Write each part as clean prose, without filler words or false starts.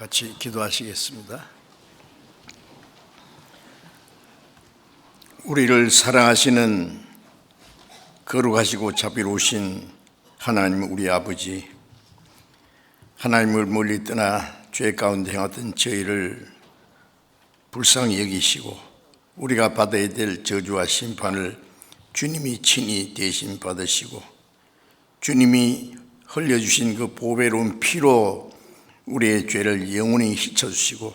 같이 기도하시겠습니다. 우리를 사랑하시는 거룩하시고 자비로우신 하나님 우리 아버지, 하나님을 멀리 떠나 죄 가운데 행하던 저희를 불쌍히 여기시고 우리가 받아야 될 저주와 심판을 주님이 친히 대신 받으시고 주님이 흘려주신 그 보배로운 피로 우리의 죄를 영원히 씻어주시고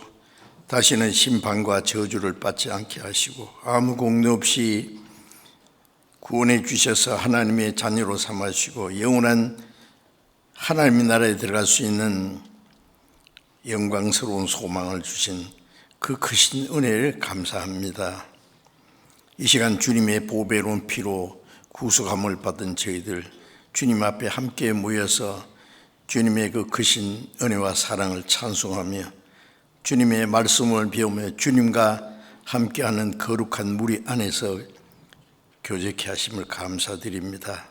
다시는 심판과 저주를 받지 않게 하시고 아무 공로 없이 구원해 주셔서 하나님의 자녀로 삼으시고 영원한 하나님의 나라에 들어갈 수 있는 영광스러운 소망을 주신 그 크신 은혜를 감사합니다. 이 시간 주님의 보배로운 피로 구속함을 받은 저희들 주님 앞에 함께 모여서 주님의 그 크신 은혜와 사랑을 찬송하며 주님의 말씀을 배우며 주님과 함께하는 거룩한 무리 안에서 교제케 하심을 감사드립니다.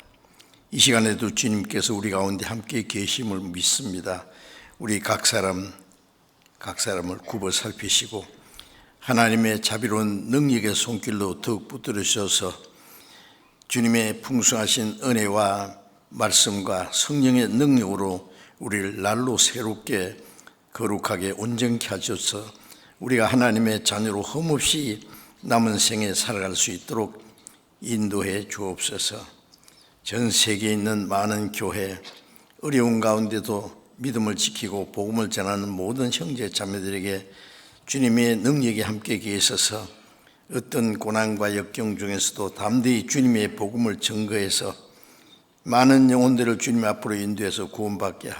이 시간에도 주님께서 우리 가운데 함께 계심을 믿습니다. 우리 각 사람을 굽어 살피시고 하나님의 자비로운 능력의 손길로 더욱 붙들으셔서 주님의 풍성하신 은혜와 말씀과 성령의 능력으로 우리를 날로 새롭게 거룩하게 온전케 하셔서 우리가 하나님의 자녀로 흠없이 남은 생에 살아갈 수 있도록 인도해 주옵소서. 전 세계에 있는 많은 교회, 어려운 가운데도 믿음을 지키고 복음을 전하는 모든 형제 자매들에게 주님의 능력이 함께 계셔서 어떤 고난과 역경 중에서도 담대히 주님의 복음을 증거해서 많은 영혼들을 주님 앞으로 인도해서 구원받게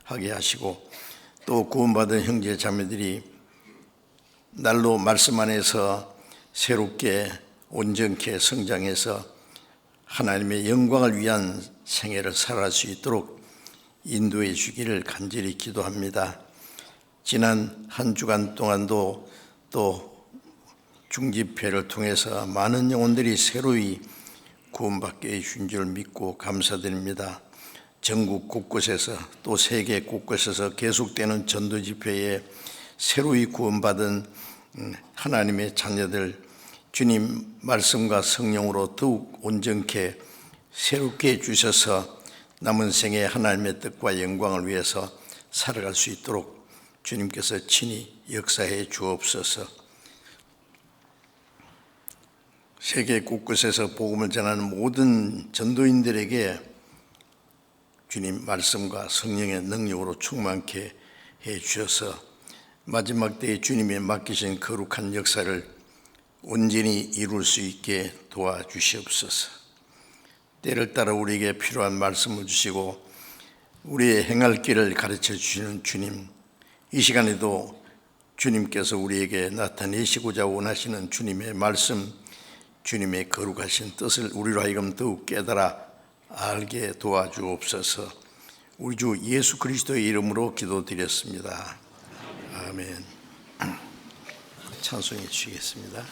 하게 하시고 또 구원받은 형제 자매들이 날로 말씀 안에서 새롭게 온전케 성장해서 하나님의 영광을 위한 생애를 살아갈 수 있도록 인도해 주기를 간절히 기도합니다. 지난 한 주간 동안도 또 중집회를 통해서 많은 영혼들이 새로이 구원받게 해주신 줄 믿고 감사드립니다. 전국 곳곳에서 또 세계 곳곳에서 계속되는 전도 집회에 새로이 구원받은 하나님의 자녀들 주님 말씀과 성령으로 더욱 온전케 새롭게 해주셔서 남은 생에 하나님의 뜻과 영광을 위해서 살아갈 수 있도록 주님께서 친히 역사해 주옵소서. 세계 곳곳에서 복음을 전하는 모든 전도인들에게 주님 말씀과 성령의 능력으로 충만케 해 주셔서 마지막 때에 주님이 맡기신 거룩한 역사를 온전히 이룰 수 있게 도와주시옵소서. 때를 따라 우리에게 필요한 말씀을 주시고 우리의 행할 길을 가르쳐 주시는 주님, 이 시간에도 주님께서 우리에게 나타내시고자 원하시는 주님의 말씀, 주님의 거룩하신 뜻을 우리로 하여금 더욱 깨달아 알게 도와주옵소서. 우리 주 예수 그리스도의 이름으로 기도드렸습니다. 아멘. 찬송해 주시겠습니다.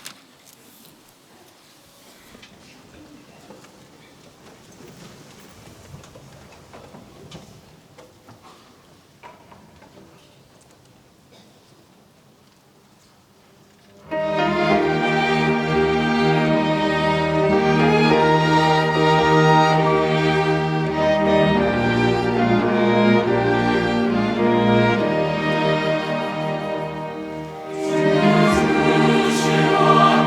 주시와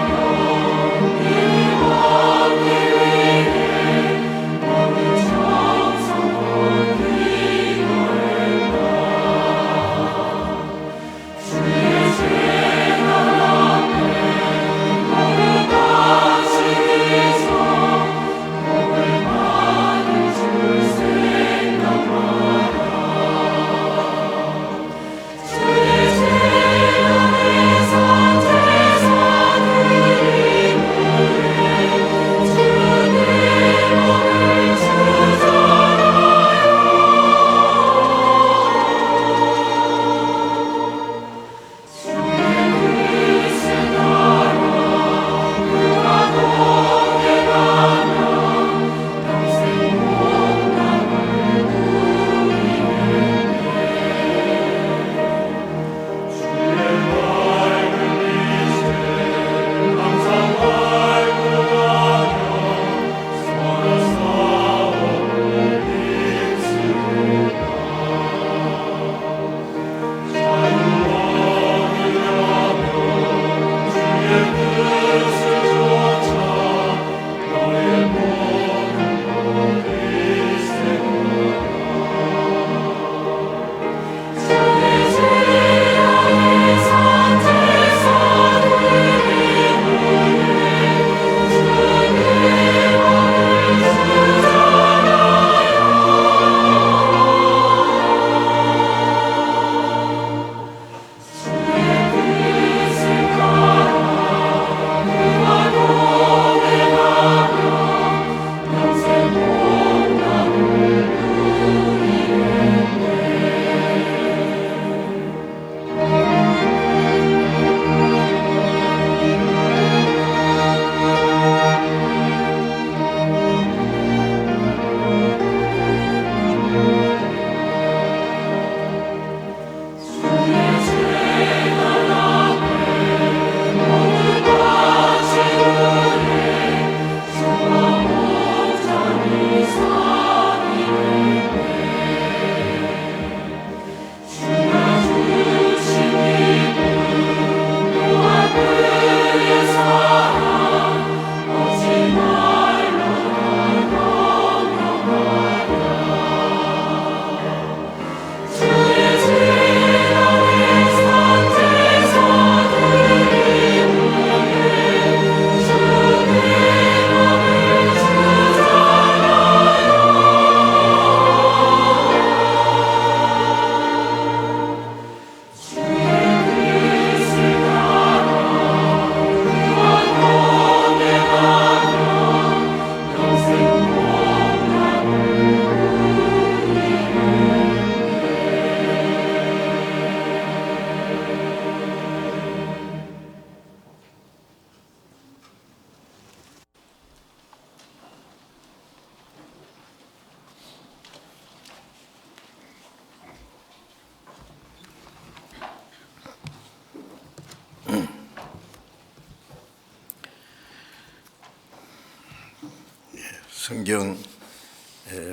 성경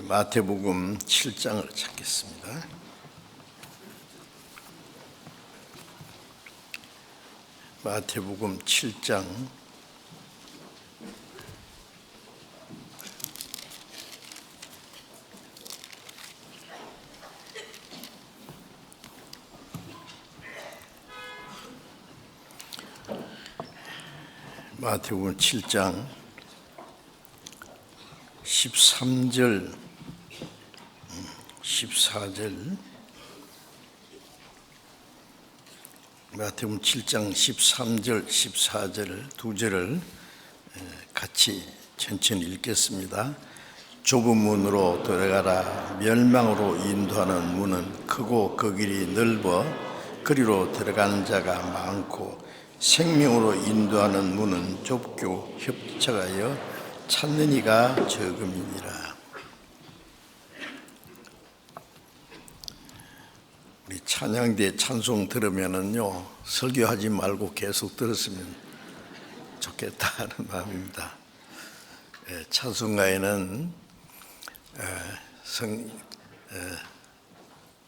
마태복음 7장을 찾겠습니다. 마태복음 7장 마태복음 7장 13절 14절 마태복음 7장 13절 14절 두 절을 같이 천천히 읽겠습니다. 좁은 문으로 들어가라. 멸망으로 인도하는 문은 크고 그 길이 넓어 그리로 들어가는 자가 많고 생명으로 인도하는 문은 좁고 협착하여 찾는 이가 적음이니라. 우리 찬양대 찬송 들으면은요, 설교하지 말고 계속 들었으면 좋겠다 하는 마음입니다. 찬송가에는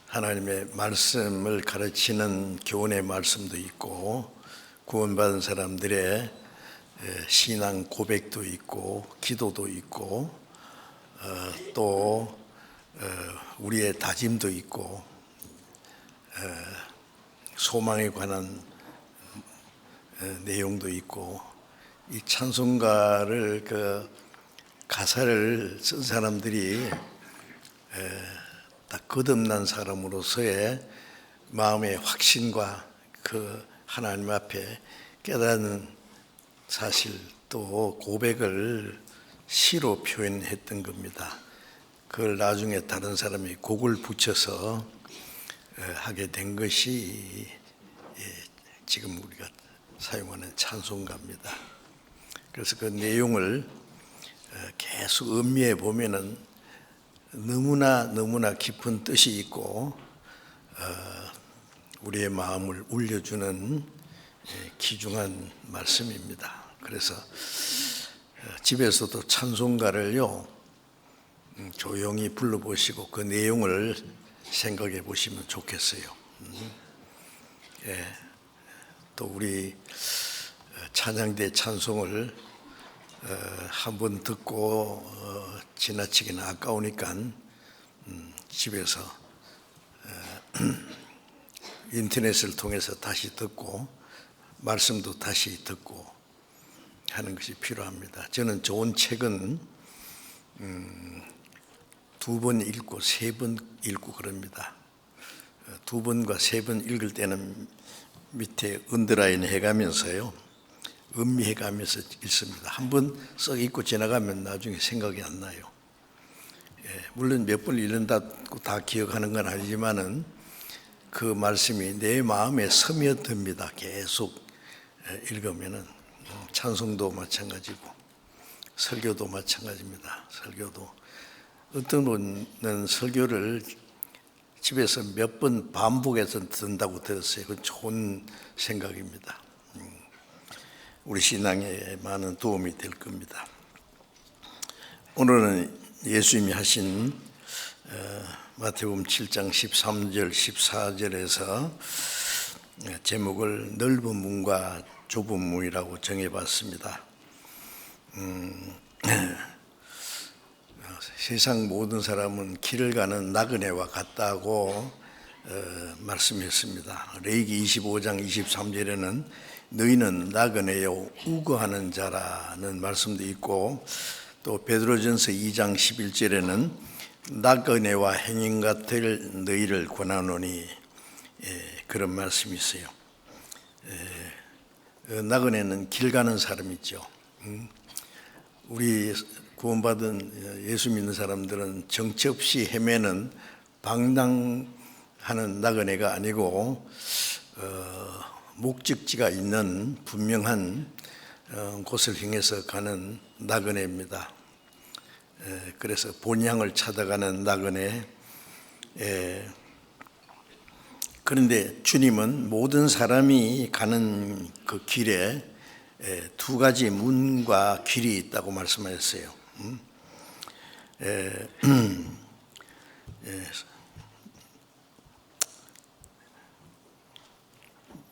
하나님의 말씀을 가르치는 교훈의 말씀도 있고 구원받은 사람들의 신앙 고백도 있고 기도도 있고 또 우리의 다짐도 있고 소망에 관한 내용도 있고 이 찬송가를 그 가사를 쓴 사람들이 다 거듭난 사람으로서의 마음의 확신과 그 하나님 앞에 깨닫는 사실 또 고백을 시로 표현했던 겁니다. 그걸 나중에 다른 사람이 곡을 붙여서 하게 된 것이 지금 우리가 사용하는 찬송가입니다. 그래서 그 내용을 계속 음미해 보면은 너무나 깊은 뜻이 있고 우리의 마음을 울려주는 귀중한 말씀입니다. 그래서 집에서도 찬송가를요 조용히 불러보시고 그 내용을 생각해 보시면 좋겠어요. 또 우리 찬양대 찬송을 한번 듣고 지나치기는 아까우니까 집에서 인터넷을 통해서 다시 듣고 말씀도 다시 듣고 하는 것이 필요합니다. 저는 좋은 책은 2번 읽고 3번 읽고 그럽니다. 2번과 3번 읽을 때는 밑에 언더라인 해가면서요 음미해가면서 읽습니다. 한번 썩 읽고 지나가면 나중에 생각이 안 나요. 물론 몇 번 읽는다고 다 기억하는 건 아니지만은 그 말씀이 내 마음에 스며듭니다. 계속 읽으면은 찬송도 마찬가지고 설교도 마찬가지입니다. 설교도 어떤 분은 설교를 집에서 몇 번 반복해서 듣는다고 들었어요. 그건 좋은 생각입니다. 우리 신앙에 많은 도움이 될 겁니다. 오늘은 예수님이 하신 마태복음 7장 13절 14절에서 제목을 넓은 문과 좁은 문이라고 정해봤습니다. 세상 모든 사람은 길을 가는 나그네와 같다고 말씀했습니다. 레위기 25장 23절에는 너희는 나그네요 우거하는 자라는 말씀도 있고 또 베드로전서 2장 11절에는 나그네와 행인 같을 너희를 권하노니 그런 말씀이 있어요. 나그네는 길 가는 사람이죠. 우리 구원받은 예수 믿는 사람들은 정체 없이 헤매는 방랑하는 나그네가 아니고 목적지가 있는 분명한 곳을 향해서 가는 나그네입니다. 그래서 본향을 찾아가는 나그네. 그런데 주님은 모든 사람이 가는 그 길에 두 가지 문과 길이 있다고 말씀하셨어요.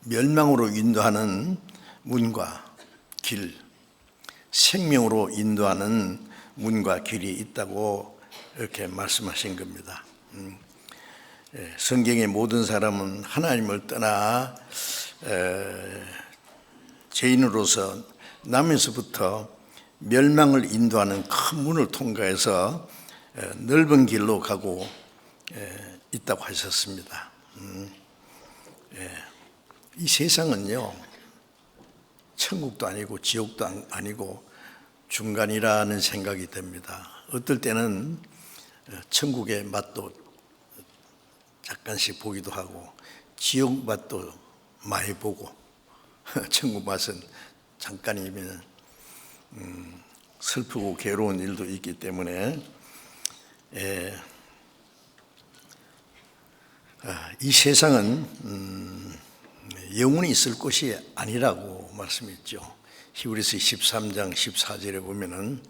멸망으로 인도하는 문과 길, 생명으로 인도하는 문과 길이 있다고 이렇게 말씀하신 겁니다. 성경의 모든 사람은 하나님을 떠나 죄인으로서 나면서부터 멸망을 인도하는 큰 문을 통과해서 넓은 길로 가고 있다고 하셨습니다. 이 세상은요, 천국도 아니고 지옥도 아니고 중간이라는 생각이 듭니다. 어떨 때는 천국의 맛도 잠깐씩 보기도 하고 지옥 맛도 많이 보고 천국 맛은 잠깐이면 슬프고 괴로운 일도 있기 때문에 이 세상은 영원히 있을 곳이 아니라고 말씀했죠. 히브리서 13장 14절에 보면은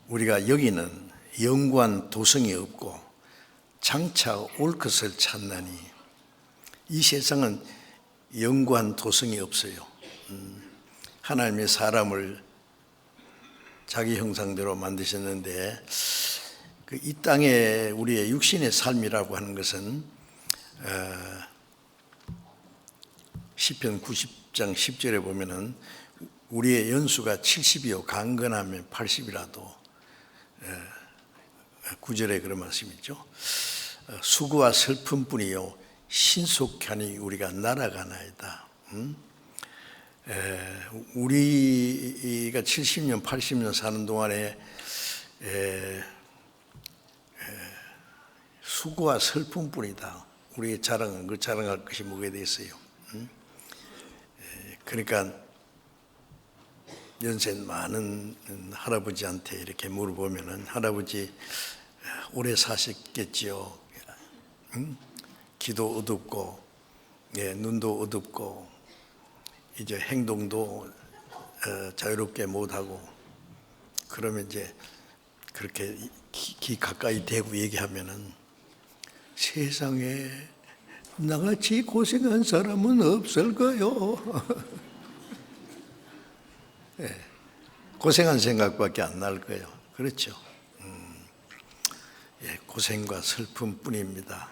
우리가 여기는 영구한 도성이 없고 장차 올 것을 찾나니, 이 세상은 영구한 도성이 없어요. 하나님의 사람을 자기 형상대로 만드셨는데 이 땅에 우리의 육신의 삶이라고 하는 것은 시편 90장 10절에 보면은 우리의 연수가 70이요 강건하면 80이라도 9절에 그런 말씀이 있죠. 수고와 슬픔뿐이요 신속하니 우리가 날아가나이다. 우리가 70년 80년 사는 동안에 수고와 슬픔뿐이다. 우리의 자랑은 그 자랑할 것이 뭐가 돼 있어요. 그러니까 연세 많은 할아버지한테 이렇게 물어보면은 할아버지 오래 사셨겠지요. 귀도 어둡고 눈도 어둡고 이제 행동도 자유롭게 못하고, 그러면 이제 그렇게 귀 가까이 대고 얘기하면은 세상에 나같이 고생한 사람은 없을 거요. 고생한 생각밖에 안 날 거예요. 그렇죠? 고생과 슬픔뿐입니다.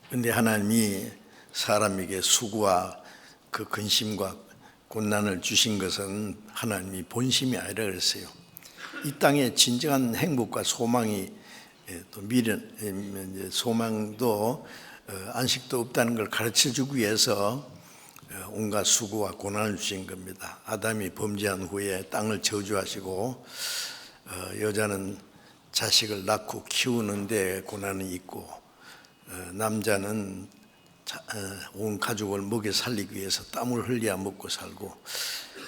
그런데 하나님이 사람에게 수고와 그 근심과 고난을 주신 것은 하나님이 본심이 아니라 그랬어요. 이 땅에 진정한 행복과 소망이 또 미련, 소망도 안식도 없다는 걸 가르쳐주기 위해서 온갖 수고와 고난을 주신 겁니다. 아담이 범죄한 후에 땅을 저주하시고 여자는 자식을 낳고 키우는데 고난이 있고, 남자는 온 가족을 먹여 살리기 위해서 땀을 흘려야 먹고 살고,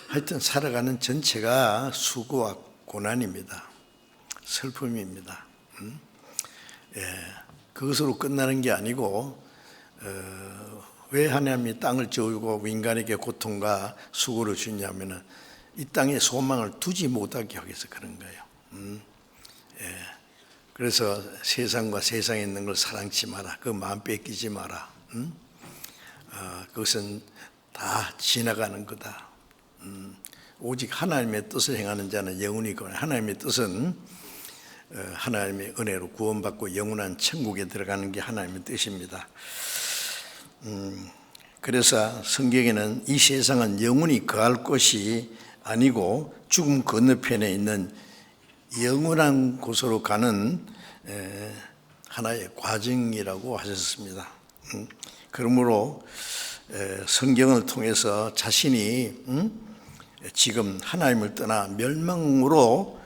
하여튼 살아가는 전체가 수고와 고난입니다. 슬픔입니다. 그것으로 끝나는 게 아니고 왜 하나님이 땅을 지우고 인간에게 고통과 수고를 주냐면은 이 땅에 소망을 두지 못하게 하기 위해서 그런 거예요. 그래서 세상과 세상에 있는 걸 사랑치 마라. 그 마음 뺏기지 마라. 그것은 다 지나가는 거다. 오직 하나님의 뜻을 행하는 자는 영원히 거하나, 하나님의 뜻은 하나님의 은혜로 구원받고 영원한 천국에 들어가는 게 하나님의 뜻입니다. 그래서 성경에는 이 세상은 영원히 거할 것이 아니고 죽음 건너편에 있는 영원한 곳으로 가는 하나의 과정이라고 하셨습니다. 그러므로 성경을 통해서 자신이 지금 하나님을 떠나 멸망으로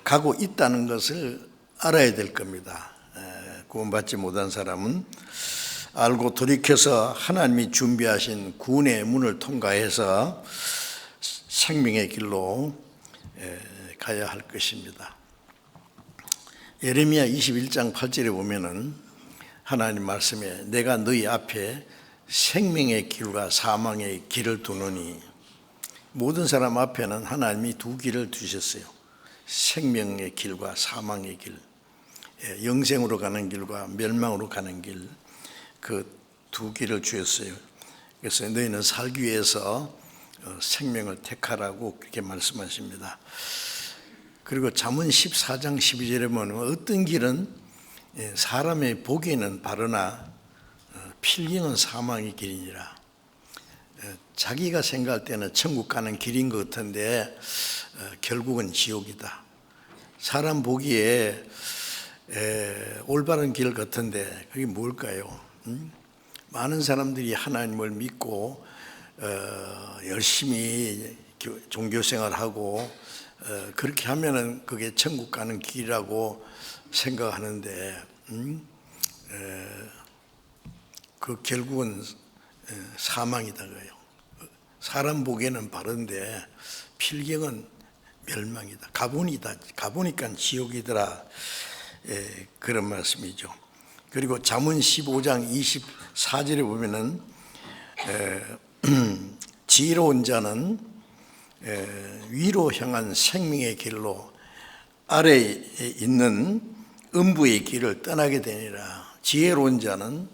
가고 있다는 것을 알아야 될 겁니다. 구원받지 못한 사람은 알고 돌이켜서 하나님이 준비하신 구원의 문을 통과해서 생명의 길로 가야 할 것입니다. 예레미야 21장 8절에 보면은 하나님 말씀에 내가 너희 앞에 생명의 길과 사망의 길을 두노니 모든 사람 앞에는 하나님이 두 길을 두셨어요. 생명의 길과 사망의 길, 영생으로 가는 길과 멸망으로 가는 길, 그 두 길을 주셨어요. 그래서 너희는 살기 위해서 생명을 택하라고 그렇게 말씀하십니다. 그리고 잠언 14장 12절에 보면 어떤 길은 사람의 보기에는 바르나 필경은 사망의 길이니라. 자기가 생각할 때는 천국 가는 길인 것 같은데 결국은 지옥이다. 사람 보기에 올바른 길 같은데 그게 뭘까요? 많은 사람들이 하나님을 믿고 열심히 종교생활하고 그렇게 하면은 그게 천국 가는 길이라고 생각하는데 그 결국은 사망이다 그래요. 사람 보기에는 바른데 필경은 멸망이다. 가보니까 지옥이더라. 그런 말씀이죠. 그리고 잠언 15장 24절에 보면은 지혜로운 자는 위로 향한 생명의 길로 아래에 있는 음부의 길을 떠나게 되니라. 지혜로운 자는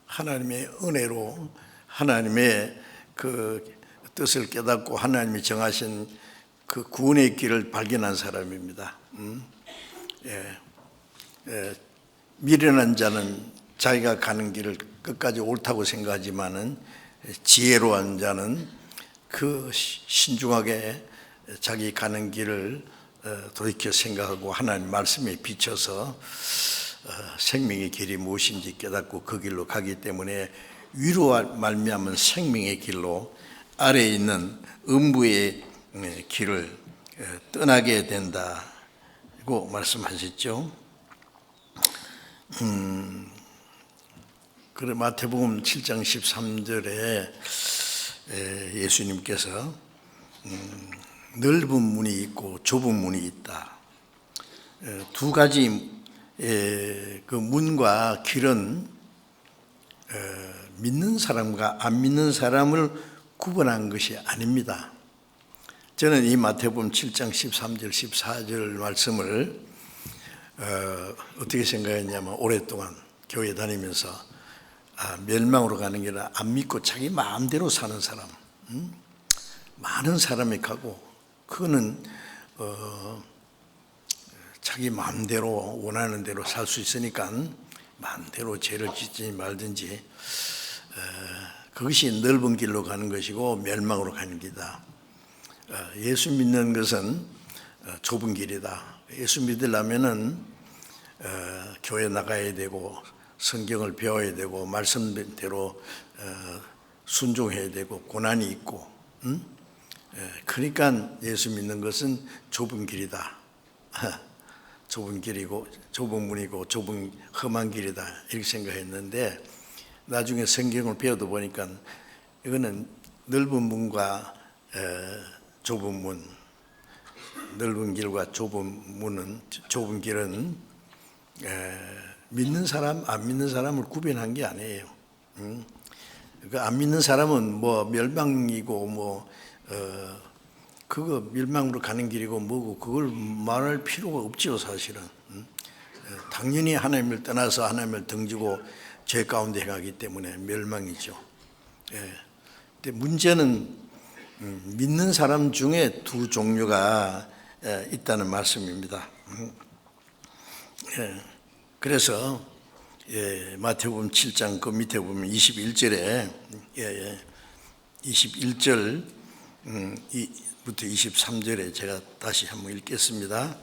하나님의 은혜로 하나님의 그 뜻을 깨닫고 하나님이 정하신 그 구원의 길을 발견한 사람입니다. 미련한 자는 자기가 가는 길을 끝까지 옳다고 생각하지만은 지혜로운 자는 그 신중하게 자기 가는 길을 돌이켜 생각하고 하나님 말씀에 비춰서 생명의 길이 무엇인지 깨닫고 그 길로 가기 때문에 위로 말미암은 생명의 길로 아래에 있는 음부의 길을 떠나게 된다고 말씀하셨죠. 그래 마태복음 7장 13절에 예수님께서 넓은 문이 있고 좁은 문이 있다. 두 가지 그 문과 길은 믿는 사람과 안 믿는 사람을 구분한 것이 아닙니다. 저는 이 마태복음 7장 13절 14절 말씀을 어떻게 생각했냐면 오랫동안 교회 다니면서 멸망으로 가는 게 아니라 안 믿고 자기 마음대로 사는 사람, 많은 사람이 가고 그거는 자기 마음대로 원하는 대로 살 수 있으니까 마음대로 죄를 짓지 말든지 그것이 넓은 길로 가는 것이고 멸망으로 가는 길이다. 예수 믿는 것은 좁은 길이다. 예수 믿으려면은 교회 나가야 되고 성경을 배워야 되고 말씀대로 순종해야 되고 고난이 있고 그러니까 예수 믿는 것은 좁은 길이다. 좁은 길이고 좁은 문이고 좁은 험한 길이다 이렇게 생각했는데 나중에 성경을 배워도 보니까 이거는 넓은 문과 좁은 문, 넓은 길과 좁은 문은 좁은 길은 믿는 사람 안 믿는 사람을 구별한 게 아니에요. 그 안 믿는 사람은 뭐 멸망이고 그거 멸망으로 가는 길이고 뭐고 그걸 말할 필요가 없지요 사실은. 당연히 하나님을 떠나서 하나님을 등지고 죄 가운데 행하기 때문에 멸망이죠. 근데 문제는 믿는 사람 중에 두 종류가 있다는 말씀입니다. 그래서 마태복음 7장 그 밑에 보면 21절에 21절 부터 23절에 제가 다시 한번 읽겠습니다.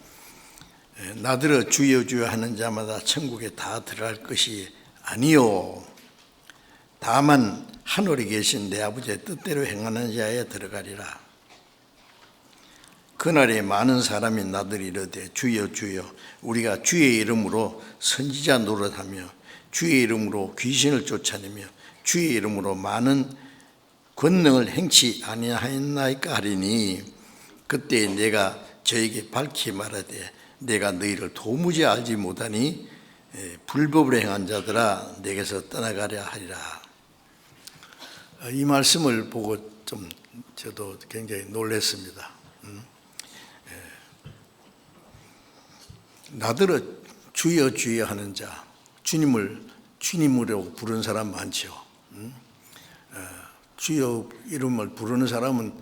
나더러 주여 주여 하는 자마다 천국에 다 들어갈 것이 아니요 다만 하늘에 계신 내 아버지의 뜻대로 행하는 자에 들어가리라. 그날에 많은 사람이 나더러 이르되 주여 주여 우리가 주의 이름으로 선지자 노릇하며 주의 이름으로 귀신을 쫓아내며 주의 이름으로 많은 권능을 행치 아니하였나이까 하리니 그때 내가 저에게 밝히 말하되 내가 너희를 도무지 알지 못하니 불법을 행한 자들아 내게서 떠나가려 하리라. 이 말씀을 보고 좀 저도 굉장히 놀랐습니다. 나더러 주여 주여 하는 자, 주님을 주님으로 부르는 사람 많죠. 주여 이름을 부르는 사람은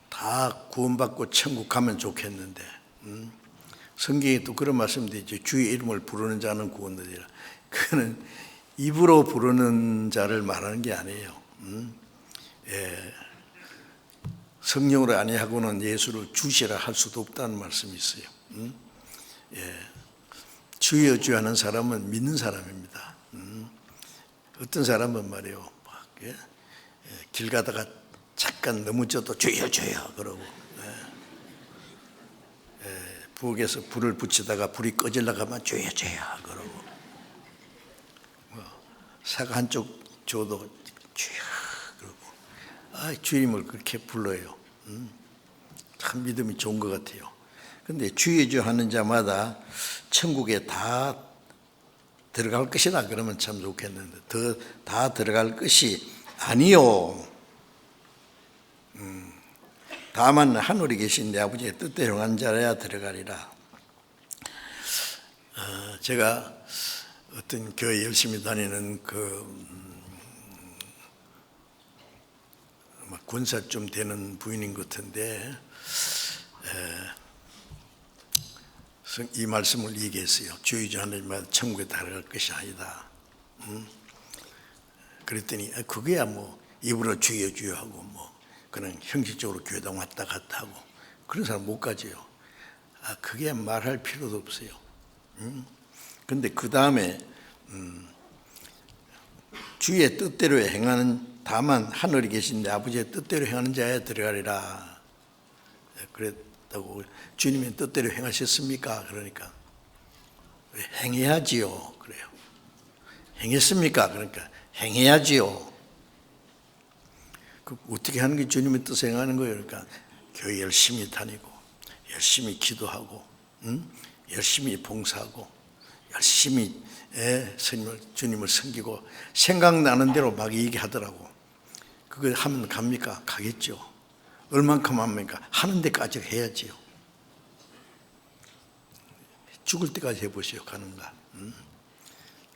다 구원받고 천국 가면 좋겠는데, 성경에 또 그런 말씀도 있죠. 주의 이름을 부르는 자는 구원되리라. 그거는 입으로 부르는 자를 말하는 게 아니에요. 성령으로 아니하고는 예수를 주시라 할 수도 없다는 말씀이 있어요. 주여 주여 하는 사람은 믿는 사람입니다. 어떤 사람은 말이에요, 길 가다가 잠깐 넘어져도 주여 주여 그러고, 부엌에서 불을 붙이다가 불이 꺼지려고 하면 주여 주여 그러고, 사과 한쪽 줘도 주여 그러고, 주님을 그렇게 불러요. 참 믿음이 좋은 것 같아요. 그런데 주여 주여 하는 자마다 천국에 다 들어갈 것이다 그러면 참 좋겠는데, 다 들어갈 것이 아니요. 다만 하늘에 계신 내 아버지의 뜻대로 행한 자라야 들어가리라. 제가 어떤 교회 열심히 다니는 군사쯤 되는 부인인 것 같은데, 이 말씀을 얘기했어요. 주여 하나님마다 천국에 들어갈 것이 아니다. 그랬더니 그게야 뭐 입으로 주여 주여 하고 뭐 그냥 형식적으로 교회당 왔다 갔다 하고 그런 사람 못 가져요. 그게 말할 필요도 없어요. 그런데 그 다음에 주의 뜻대로 행하는, 다만 하늘에 계신 내 아버지의 뜻대로 행하는 자에 들어가리라 그랬다고. 주님의 뜻대로 행하셨습니까? 그러니까 행해야지요. 그래요. 행했습니까? 그러니까 행해야지요. 어떻게 하는 게 주님의 뜻을 행하는 거예요? 그러니까 교회 열심히 다니고 열심히 기도하고 열심히 봉사하고 열심히 주님을 섬기고 생각나는 대로 막 얘기하더라고. 그걸 하면 갑니까? 가겠죠. 얼만큼 합니까? 하는 데까지 해야지요. 죽을 때까지 해보시오. 가는가?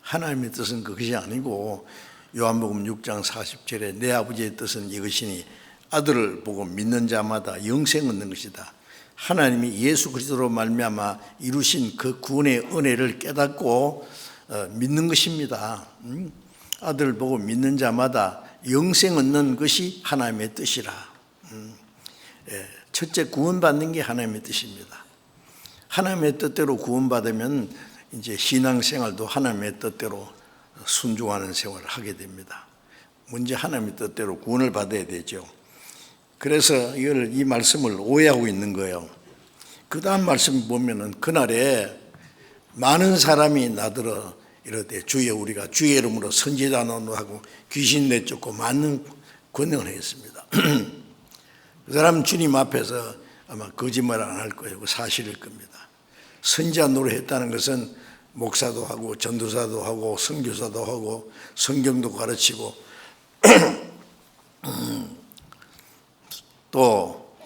하나님의 뜻은 그것이 아니고, 요한복음 6장 40절에 내 아버지의 뜻은 이것이니 아들을 보고 믿는 자마다 영생 얻는 것이다. 하나님이 예수 그리스도로 말미암아 이루신 그 구원의 은혜를 깨닫고 믿는 것입니다. 아들을 보고 믿는 자마다 영생 얻는 것이 하나님의 뜻이라. 첫째, 구원받는 게 하나님의 뜻입니다. 하나님의 뜻대로 구원받으면 이제 신앙생활도 하나님의 뜻대로 순종하는 생활을 하게 됩니다. 먼저 하나님의 뜻대로 구원을 받아야 되죠. 그래서 이 말씀을 오해하고 있는 거예요. 그 다음 말씀 보면은 그날에 많은 사람이 나더러 이르되 주여 우리가 주의 이름으로 선지자 노노하고 귀신 내쫓고 많은 권능을 하겠습니다. 그 사람은 주님 앞에서 아마 거짓말 안 할 거예요. 사실일 겁니다. 선지자 노릇했다는 것은 목사도 하고 전도사도 하고 선교사도 하고 성경도 가르치고 또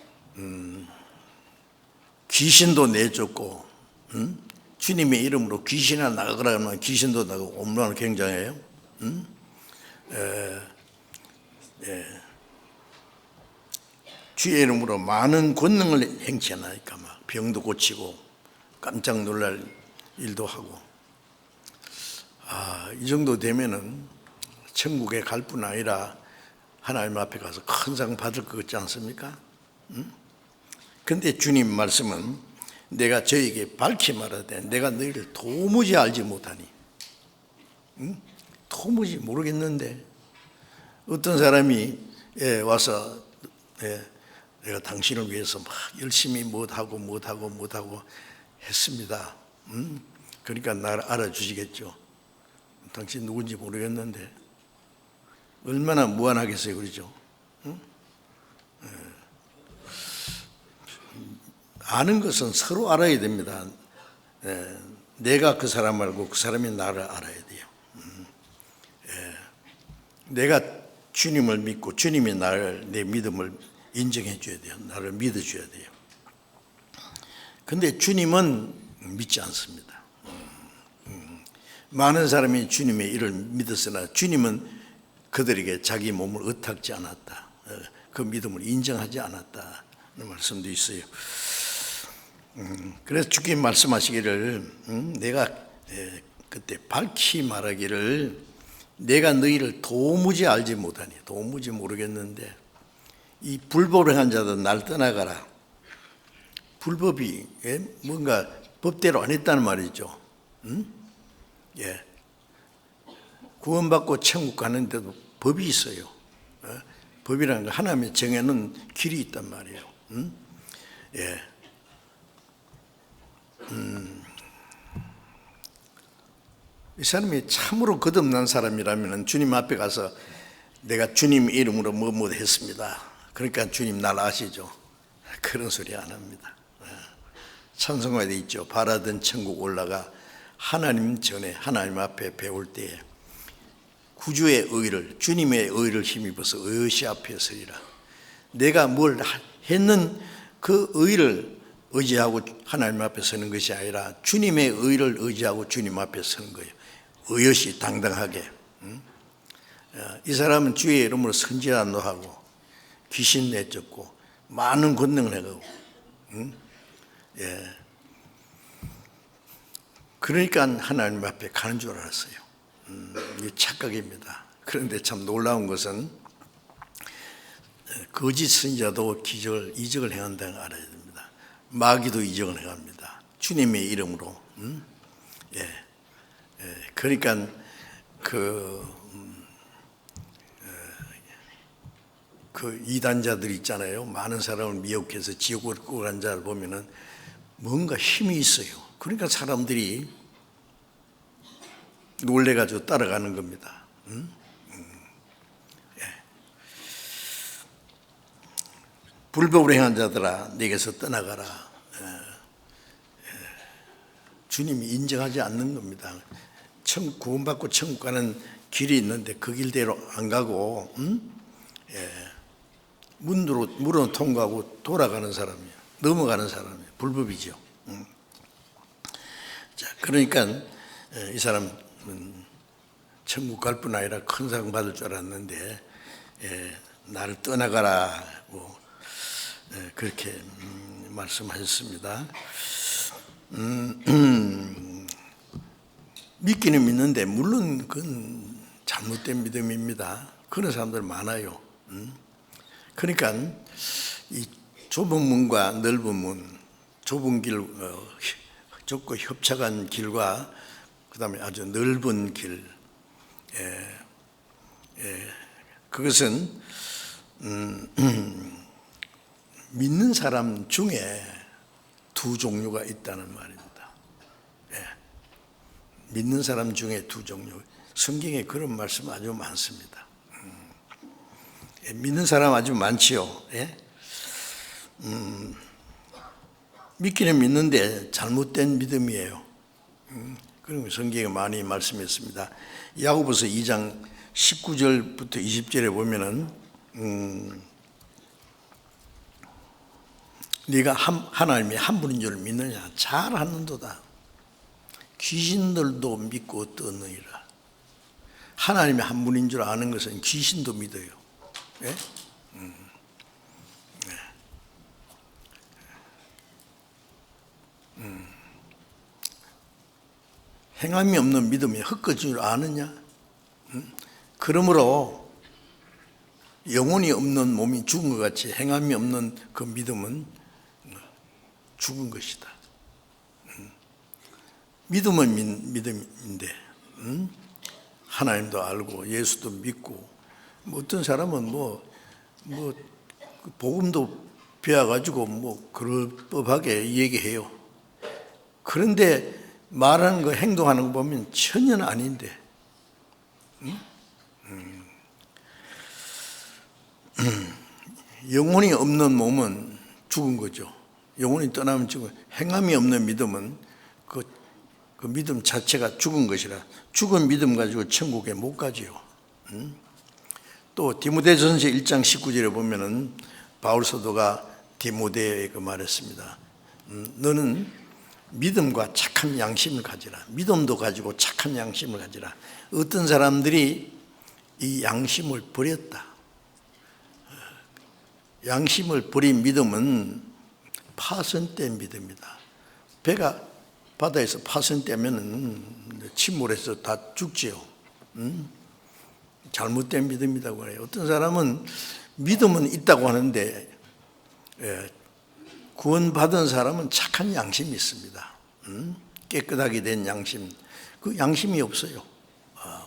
귀신도 내쫓고, 주님의 이름으로 귀신이나 나가거라 하면 귀신도 나가고 얼마나 굉장해요. 주의 이름으로 많은 권능을 행치하니까 막 병도 고치고 깜짝 놀랄 일도 하고, 이 정도 되면은 천국에 갈 뿐 아니라 하나님 앞에 가서 큰 상 받을 것 같지 않습니까? 근데 주님 말씀은 내가 저에게 밝히 말하되 내가 너희를 도무지 알지 못하니, 도무지 모르겠는데 어떤 사람이 와서 내가 당신을 위해서 막 열심히 못하고 했습니다. 그러니까 나를 알아주시겠죠. 당신 누군지 모르겠는데 얼마나 무한하겠어요, 그러죠? 아는 것은 서로 알아야 됩니다. 내가 그 사람 알고 그 사람이 나를 알아야 돼요. 내가 주님을 믿고 주님이 내 믿음을 인정해 줘야 돼요. 나를 믿어줘야 돼요. 근데 주님은 믿지 않습니다. 많은 사람이 주님의 일을 믿었으나 주님은 그들에게 자기 몸을 의탁지 않았다. 그 믿음을 인정하지 않았다. 는 말씀도 있어요. 그래서 주님 말씀하시기를 내가 그때 밝히 말하기를 내가 너희를 도무지 알지 못하니, 도무지 모르겠는데 이 불법을 행한 자들 날 떠나가라. 불법이 뭔가 법대로 안 했다는 말이죠. 구원받고 천국 가는데도 법이 있어요. 법이라는 건 하나님의 정해놓은 길이 있단 말이에요. 이 사람이 참으로 거듭난 사람이라면 주님 앞에 가서 내가 주님 이름으로 뭐뭐 했습니다. 그러니까 주님 날 아시죠? 그런 소리 안 합니다. 찬송가에 있죠. 바라던 천국 올라가 하나님 전에 하나님 앞에 배울 때에 구주의 의를, 주님의 의를 힘입어서 의시 앞에 서리라. 내가 뭘 했는 그 의를 의지하고 하나님 앞에 서는 것이 아니라 주님의 의를 의지하고 주님 앞에 서는 거예요. 의시 당당하게. 이 사람은 주의 이름으로 선지자도 하고 귀신 내쫓고 많은 권능을 해가고 그러니까 하나님 앞에 가는 줄 알았어요. 이게 착각입니다. 그런데 참 놀라운 것은 거짓 선지자도 기적을, 이적을 행한다는 걸 알아야 됩니다. 마귀도 이적을 행합니다. 주님의 이름으로. 그러니까 그 이단자들 있잖아요. 많은 사람을 미혹해서 지옥으로 끌고 간 자를 보면은 뭔가 힘이 있어요. 그러니까 사람들이 놀래가지고 따라가는 겁니다. 불법을 행한 자들아 내게서 떠나가라. 주님이 인정하지 않는 겁니다. 구원받고 천국 가는 길이 있는데 그 길대로 안 가고 문으로 통과하고 돌아가는 사람이에요. 넘어가는 사람이에요. 불법이죠. 자, 그러니까 이 사람은 천국 갈 뿐 아니라 큰 상 받을 줄 알았는데 나를 떠나가라고 그렇게 말씀하셨습니다. 믿기는 믿는데 물론 그건 잘못된 믿음입니다. 그런 사람들 많아요. 그러니까 이 좁은 문과 넓은 문, 좁은 길, 좁고 협착한 길과 그 다음에 아주 넓은 길, 그것은 믿는 사람 중에 두 종류가 있다는 말입니다. 믿는 사람 중에 두 종류. 성경에 그런 말씀 아주 많습니다. 믿는 사람 아주 많지요. 믿기는 믿는데 잘못된 믿음이에요. 그런 거 성경에 많이 말씀했습니다. 야고보서 2장 19절부터 20절에 보면은 네가 하나님이 한 분인 줄 믿느냐? 잘하는도다. 귀신들도 믿고 떠느니라. 하나님이 한 분인 줄 아는 것은 귀신도 믿어요. 행함이 없는 믿음이 헛것인 줄 아느냐? 그러므로 영혼이 없는 몸이 죽은 것 같이 행함이 없는 그 믿음은 죽은 것이다. 믿음은 믿음인데 하나님도 알고 예수도 믿고 어떤 사람은 복음도 배워가지고 그럴 법하게 얘기해요. 그런데 말하는 거 행동하는 거 보면 전혀 아닌데 영혼이 없는 몸은 죽은 거죠. 영혼이 떠나면 죽은, 행함이 없는 믿음은 그 믿음 자체가 죽은 것이라 죽은 믿음 가지고 천국에 못 가지요. 또 디모데전서 1장 19절에 보면은 바울 사도가 디모데에게 말했습니다. 너는 믿음과 착한 양심을 가지라. 믿음도 가지고 착한 양심을 가지라. 어떤 사람들이 이 양심을 버렸다. 양심을 버린 믿음은 파손된 믿음이다. 배가 바다에서 파손되면 침몰해서 다 죽지요. 잘못된 믿음이라고 해요. 어떤 사람은 믿음은 있다고 하는데 구원받은 사람은 착한 양심이 있습니다. 깨끗하게 된 양심. 그 양심이 없어요.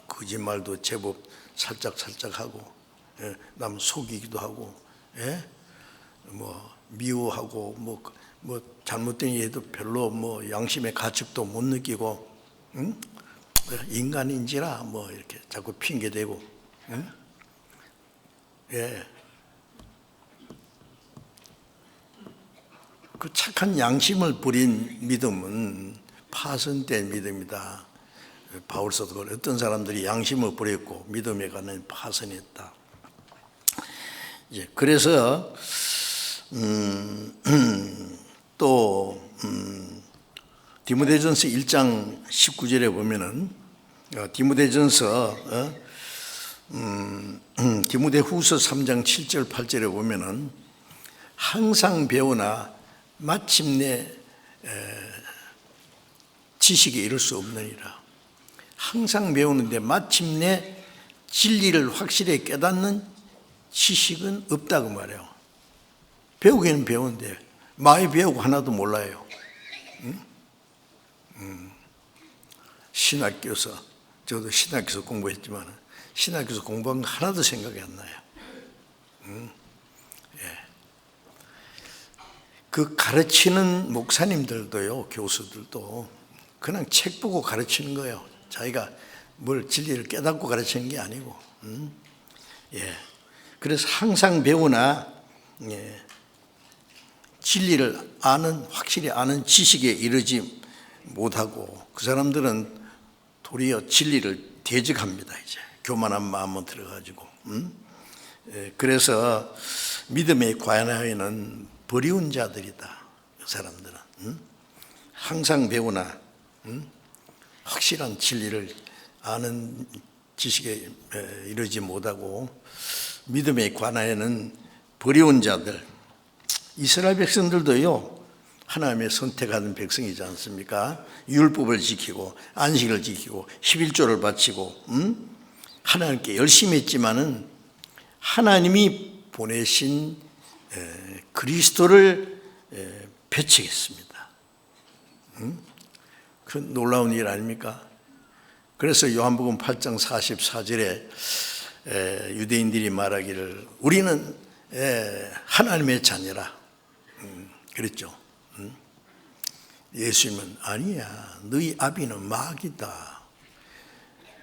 거짓말도 제법 살짝 하고, 남 속이기도 하고, 뭐 미워하고, 뭐 잘못된 일도 별로 뭐 양심의 가책도 못 느끼고, 인간인지라 뭐 이렇게 자꾸 핑계 대고, 그 착한 양심을 버린 믿음은 파손된 믿음이다. 바울 사도가 어떤 사람들이 양심을 버렸고 믿음에 관한 파손했다. 그래서 또 디모데전서 1장 19절에 보면은 디모데전서 디모데후서 3장 7절 8절에 보면은 항상 배우나 마침내 지식에 이를 수 없느니라. 항상 배우는데 마침내 진리를 확실히 깨닫는 지식은 없다고 말해요. 배우기는 배우는데 많이 배우고 하나도 몰라요. 신학교에서, 저도 신학교에서 공부했지만 신학교에서 공부한 거 하나도 생각이 안 나요. 그 가르치는 목사님들도요, 교수들도 그냥 책 보고 가르치는 거예요. 자기가 뭘 진리를 깨닫고 가르치는 게 아니고. 그래서 항상 배우나 진리를 아는, 확실히 아는 지식에 이르지 못하고 그 사람들은 도리어 진리를 대적합니다. 이제 교만한 마음으로 들어가지고. 그래서 믿음의 관하에는 버리운 자들이다. 그 사람들은 항상 배우나 확실한 진리를 아는 지식에 이르지 못하고 믿음의 관하에는 버리운 자들. 이스라엘 백성들도요, 하나님의 선택하는 백성이지 않습니까? 율법을 지키고 안식을 지키고 11조를 바치고 하나님께 열심히 했지만은 하나님이 보내신 그리스도를 배척했습니다. 그 놀라운 일 아닙니까? 그래서 요한복음 8장 44절에 유대인들이 말하기를 우리는 하나님의 자녀라 그랬죠. 예수님은 아니야, 너희 아비는 마귀다.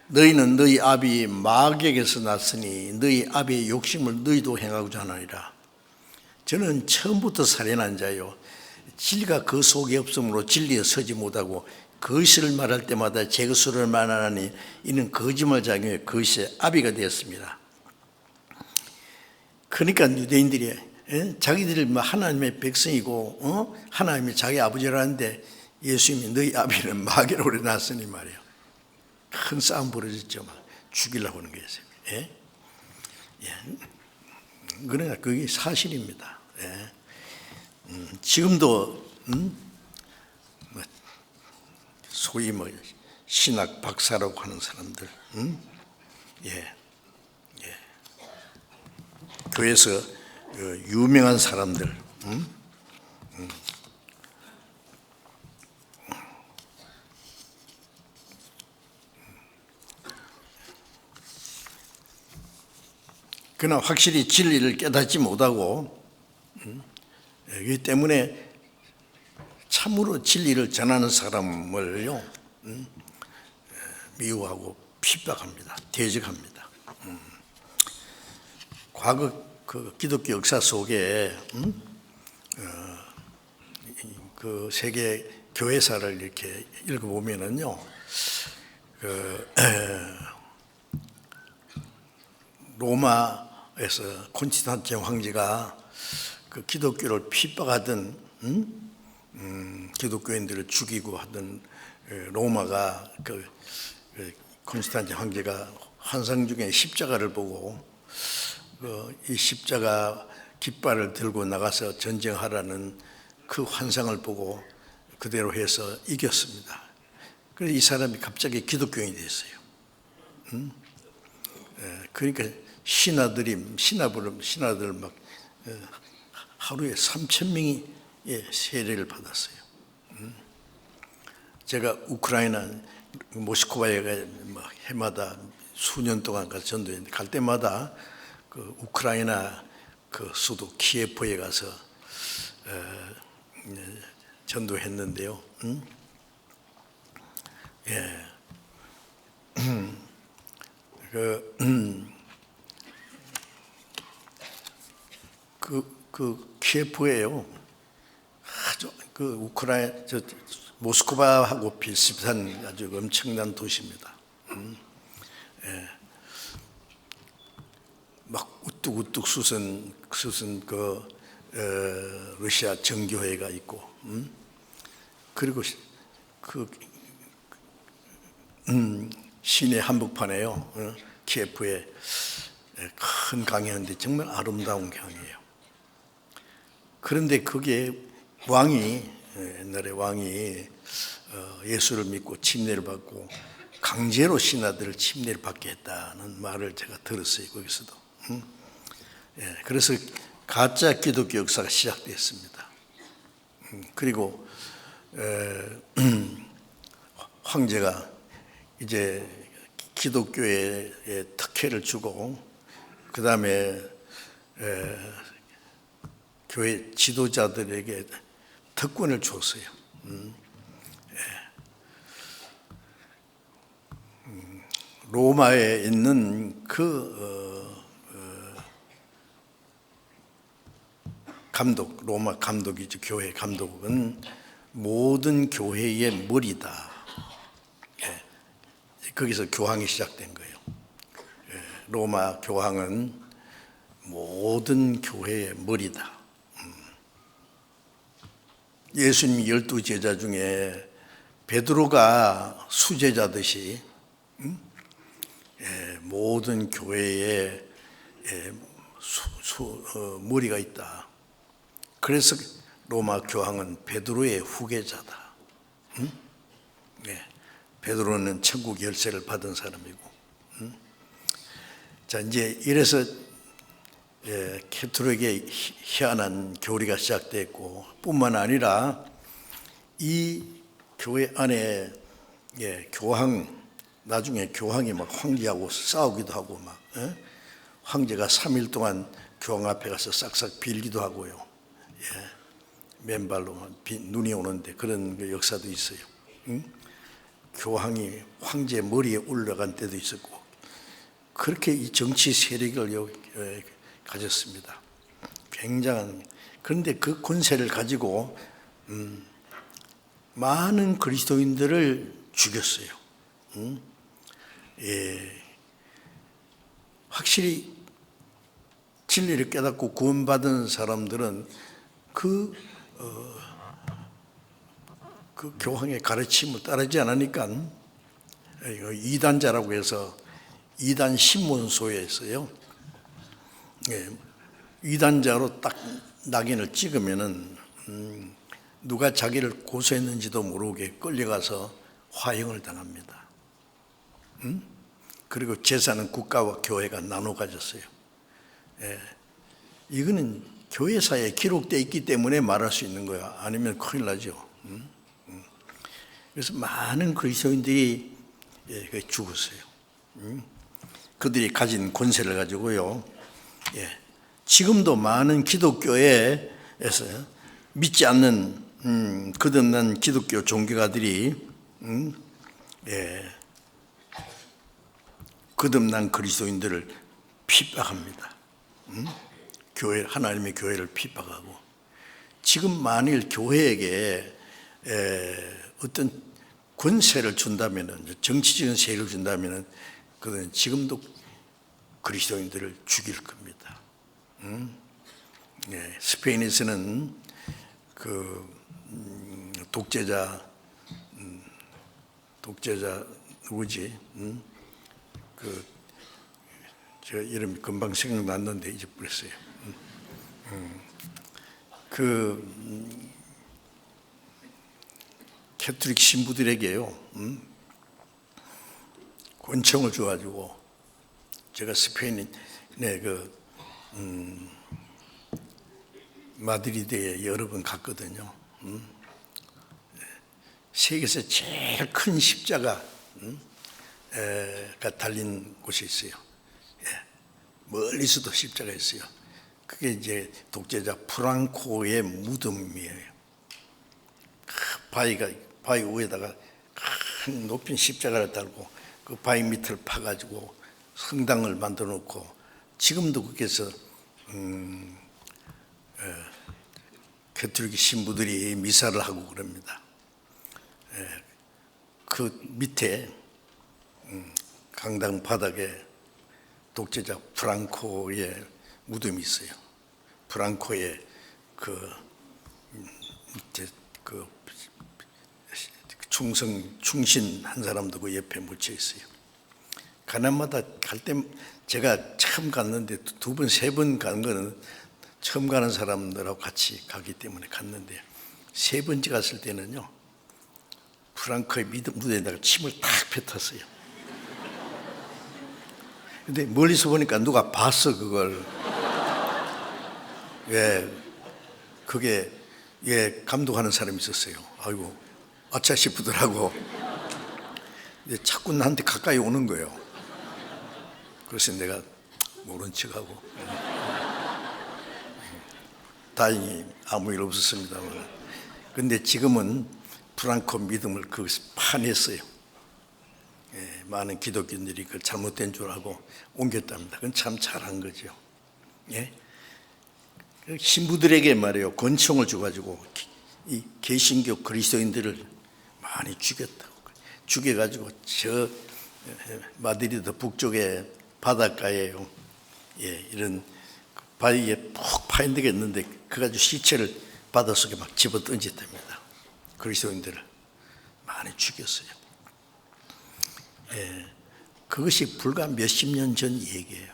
너희는 너희 아비 마귀에게서 났으니 너희 아비의 욕심을 너희도 행하고자 하느니라. 저는 처음부터 살인한 자요, 진리가 그 속에 없으므로 진리에 서지 못하고 거짓을 말할 때마다 제 것으로 말하나니 이는 거짓말자기에 거짓의 아비가 되었습니다. 그러니까 유대인들이 자기들이 하나님의 백성이고 하나님이 자기 아버지라는데 예수님이 너희 아비는 마귀로 오려놨으니 말이에요. 큰 싸움 벌어졌죠. 막 죽이려고 하는 거였어요. 그러나 그게 사실입니다. 지금도 소위 뭐 신학 박사라고 하는 사람들, 교회에서 유명한 사람들, 그러나 확실히 진리를 깨닫지 못하고 그렇기 때문에 참으로 진리를 전하는 사람을요 미워하고 핍박합니다. 대적합니다. 과거 그 기독교 역사 속에 그 세계 교회사를 이렇게 읽어보면은요, 로마에서 콘스탄틴 황제가 그 기독교를 핍박하던 기독교인들을 죽이고 하던 로마가 그 콘스탄틴 황제가 환상 중에 십자가를 보고 이 십자가 깃발을 들고 나가서 전쟁하라는 그 환상을 보고 그대로 해서 이겼습니다. 그래서 이 사람이 갑자기 기독교인이 됐어요. 그러니까 신하들 막 하루에 3,000명이 세례를 받았어요. 제가 우크라이나 모스크바에 해마다 수년 동안 가서 전도했는데 갈 때마다 그 우크라이나 그 수도 키예프에 가서 전도했는데요. 그 키예프예요. 아주 그 우크라이나 모스크바하고 비슷한 아주 엄청난 도시입니다. 막 우뚝우뚝 솟은 그 러시아 정교회가 있고, 그리고 그 시내 한복판에요. 키예프에 큰 강이었는데 정말 아름다운 강이에요. 그런데 그게 옛날에 왕이 예수를 믿고 침례를 받고 강제로 신하들을 침례를 받게 했다는 말을 제가 들었어요. 거기서도. 그래서 가짜 기독교 역사가 시작됐습니다. 그리고 황제가 이제 기독교에 특혜를 주고 그 다음에 교회 지도자들에게 특권을 줬어요. 로마에 있는 감독, 로마 감독이죠. 교회 감독은 모든 교회의 머리다. 거기서 교황이 시작된 거예요. 로마 교황은 모든 교회의 머리다. 예수님 12제자 중에 베드로가 수제자듯이 모든 교회에 머리가 있다. 그래서 로마 교황은 베드로의 후계자다. 베드로는 천국 열쇠를 받은 사람이고. 자, 이제 이래서 캐톨릭의 희한한 교리가 시작됐고, 뿐만 아니라 이 교회 안에 나중에 교황이 막 황제하고 싸우기도 하고 막 황제가 3일 동안 교황 앞에 가서 싹싹 빌기도 하고요. 맨발로 눈이 오는데 그런 역사도 있어요. 교황이 황제 머리에 올라간 때도 있었고, 그렇게 이 정치 세력을 가졌습니다. 굉장한. 그런데 그 권세를 가지고 많은 그리스도인들을 죽였어요. 확실히 진리를 깨닫고 구원받은 사람들은 그 교황의 가르침을 따르지 않으니까 이단자라고 해서 이단 신문소에서요. 이단자로 딱 낙인을 찍으면은 누가 자기를 고소했는지도 모르게 끌려가서 화형을 당합니다. 그리고 재산은 국가와 교회가 나눠 가졌어요. 이거는 교회사에 기록되어 있기 때문에 말할 수 있는 거야. 아니면 큰일 나죠. 그래서 많은 그리스도인들이 죽었어요. 그들이 가진 권세를 가지고요. 지금도 많은 기독교에서 믿지 않는 거듭난 기독교 종교가들이 거듭난 그리스도인들을 핍박합니다. 하나님의 교회를 핍박하고, 지금 만일 교회에게 어떤 권세를 준다면은, 정치적인 세력을 준다면은, 그는 지금도 그리스도인들을 죽일 겁니다. 스페인에서는 독재자 누구지? 제가 이름이 금방 생각났는데 잊어버렸어요. 캐톨릭 신부들에게요, 권총을 줘가지고, 제가 스페인에 마드리드에 여러 번 갔거든요. 세계에서 제일 큰 십자가가 달린 곳이 있어요. 멀리서도 십자가 있어요. 그게 이제 독재자 프랑코의 무덤이에요. 바위 위에다가 큰 높은 십자가를 달고 그 바위 밑을 파가지고 성당을 만들어 놓고 지금도 거기서 캐톨릭 신부들이 미사를 하고 그럽니다. 그 밑에 강당 바닥에 독재자 프랑코의 무덤이 있어요. 프랑코의 충신한 사람도 그 옆에 묻혀 있어요. 가나마다 갈 때 제가 처음 갔는데 두 번, 세 번 간 거는 처음 가는 사람들하고 같이 가기 때문에 갔는데 세 번째 갔을 때는요, 프랑코의 무대에다가 침을 탁 뱉었어요. 근데 멀리서 보니까 누가 봤어, 그걸. 그게 감독하는 사람이 있었어요. 아이고, 아차 싶더라고. 근데 자꾸 나한테 가까이 오는 거예요. 그래서 내가 모른 척하고. 다행히 아무 일 없었습니다만. 근데 지금은 프랑코 믿음을 거기서 파냈어요. 많은 기독교인들이 그 잘못된 줄 알고 옮겼답니다. 그건 참 잘한 거죠. 신부들에게 말이에요, 권총을 줘가지고 이 개신교 그리스도인들을 많이 죽였다고. 죽여가지고 저 마드리드 북쪽의 바닷가에요, 이런 바위에 푹 파인 데가 있는데 그 가지고 시체를 바닷속에 막 집어 던졌답니다. 그리스도인들을 많이 죽였어요. 그것이 불과 몇십 년 전 얘기예요.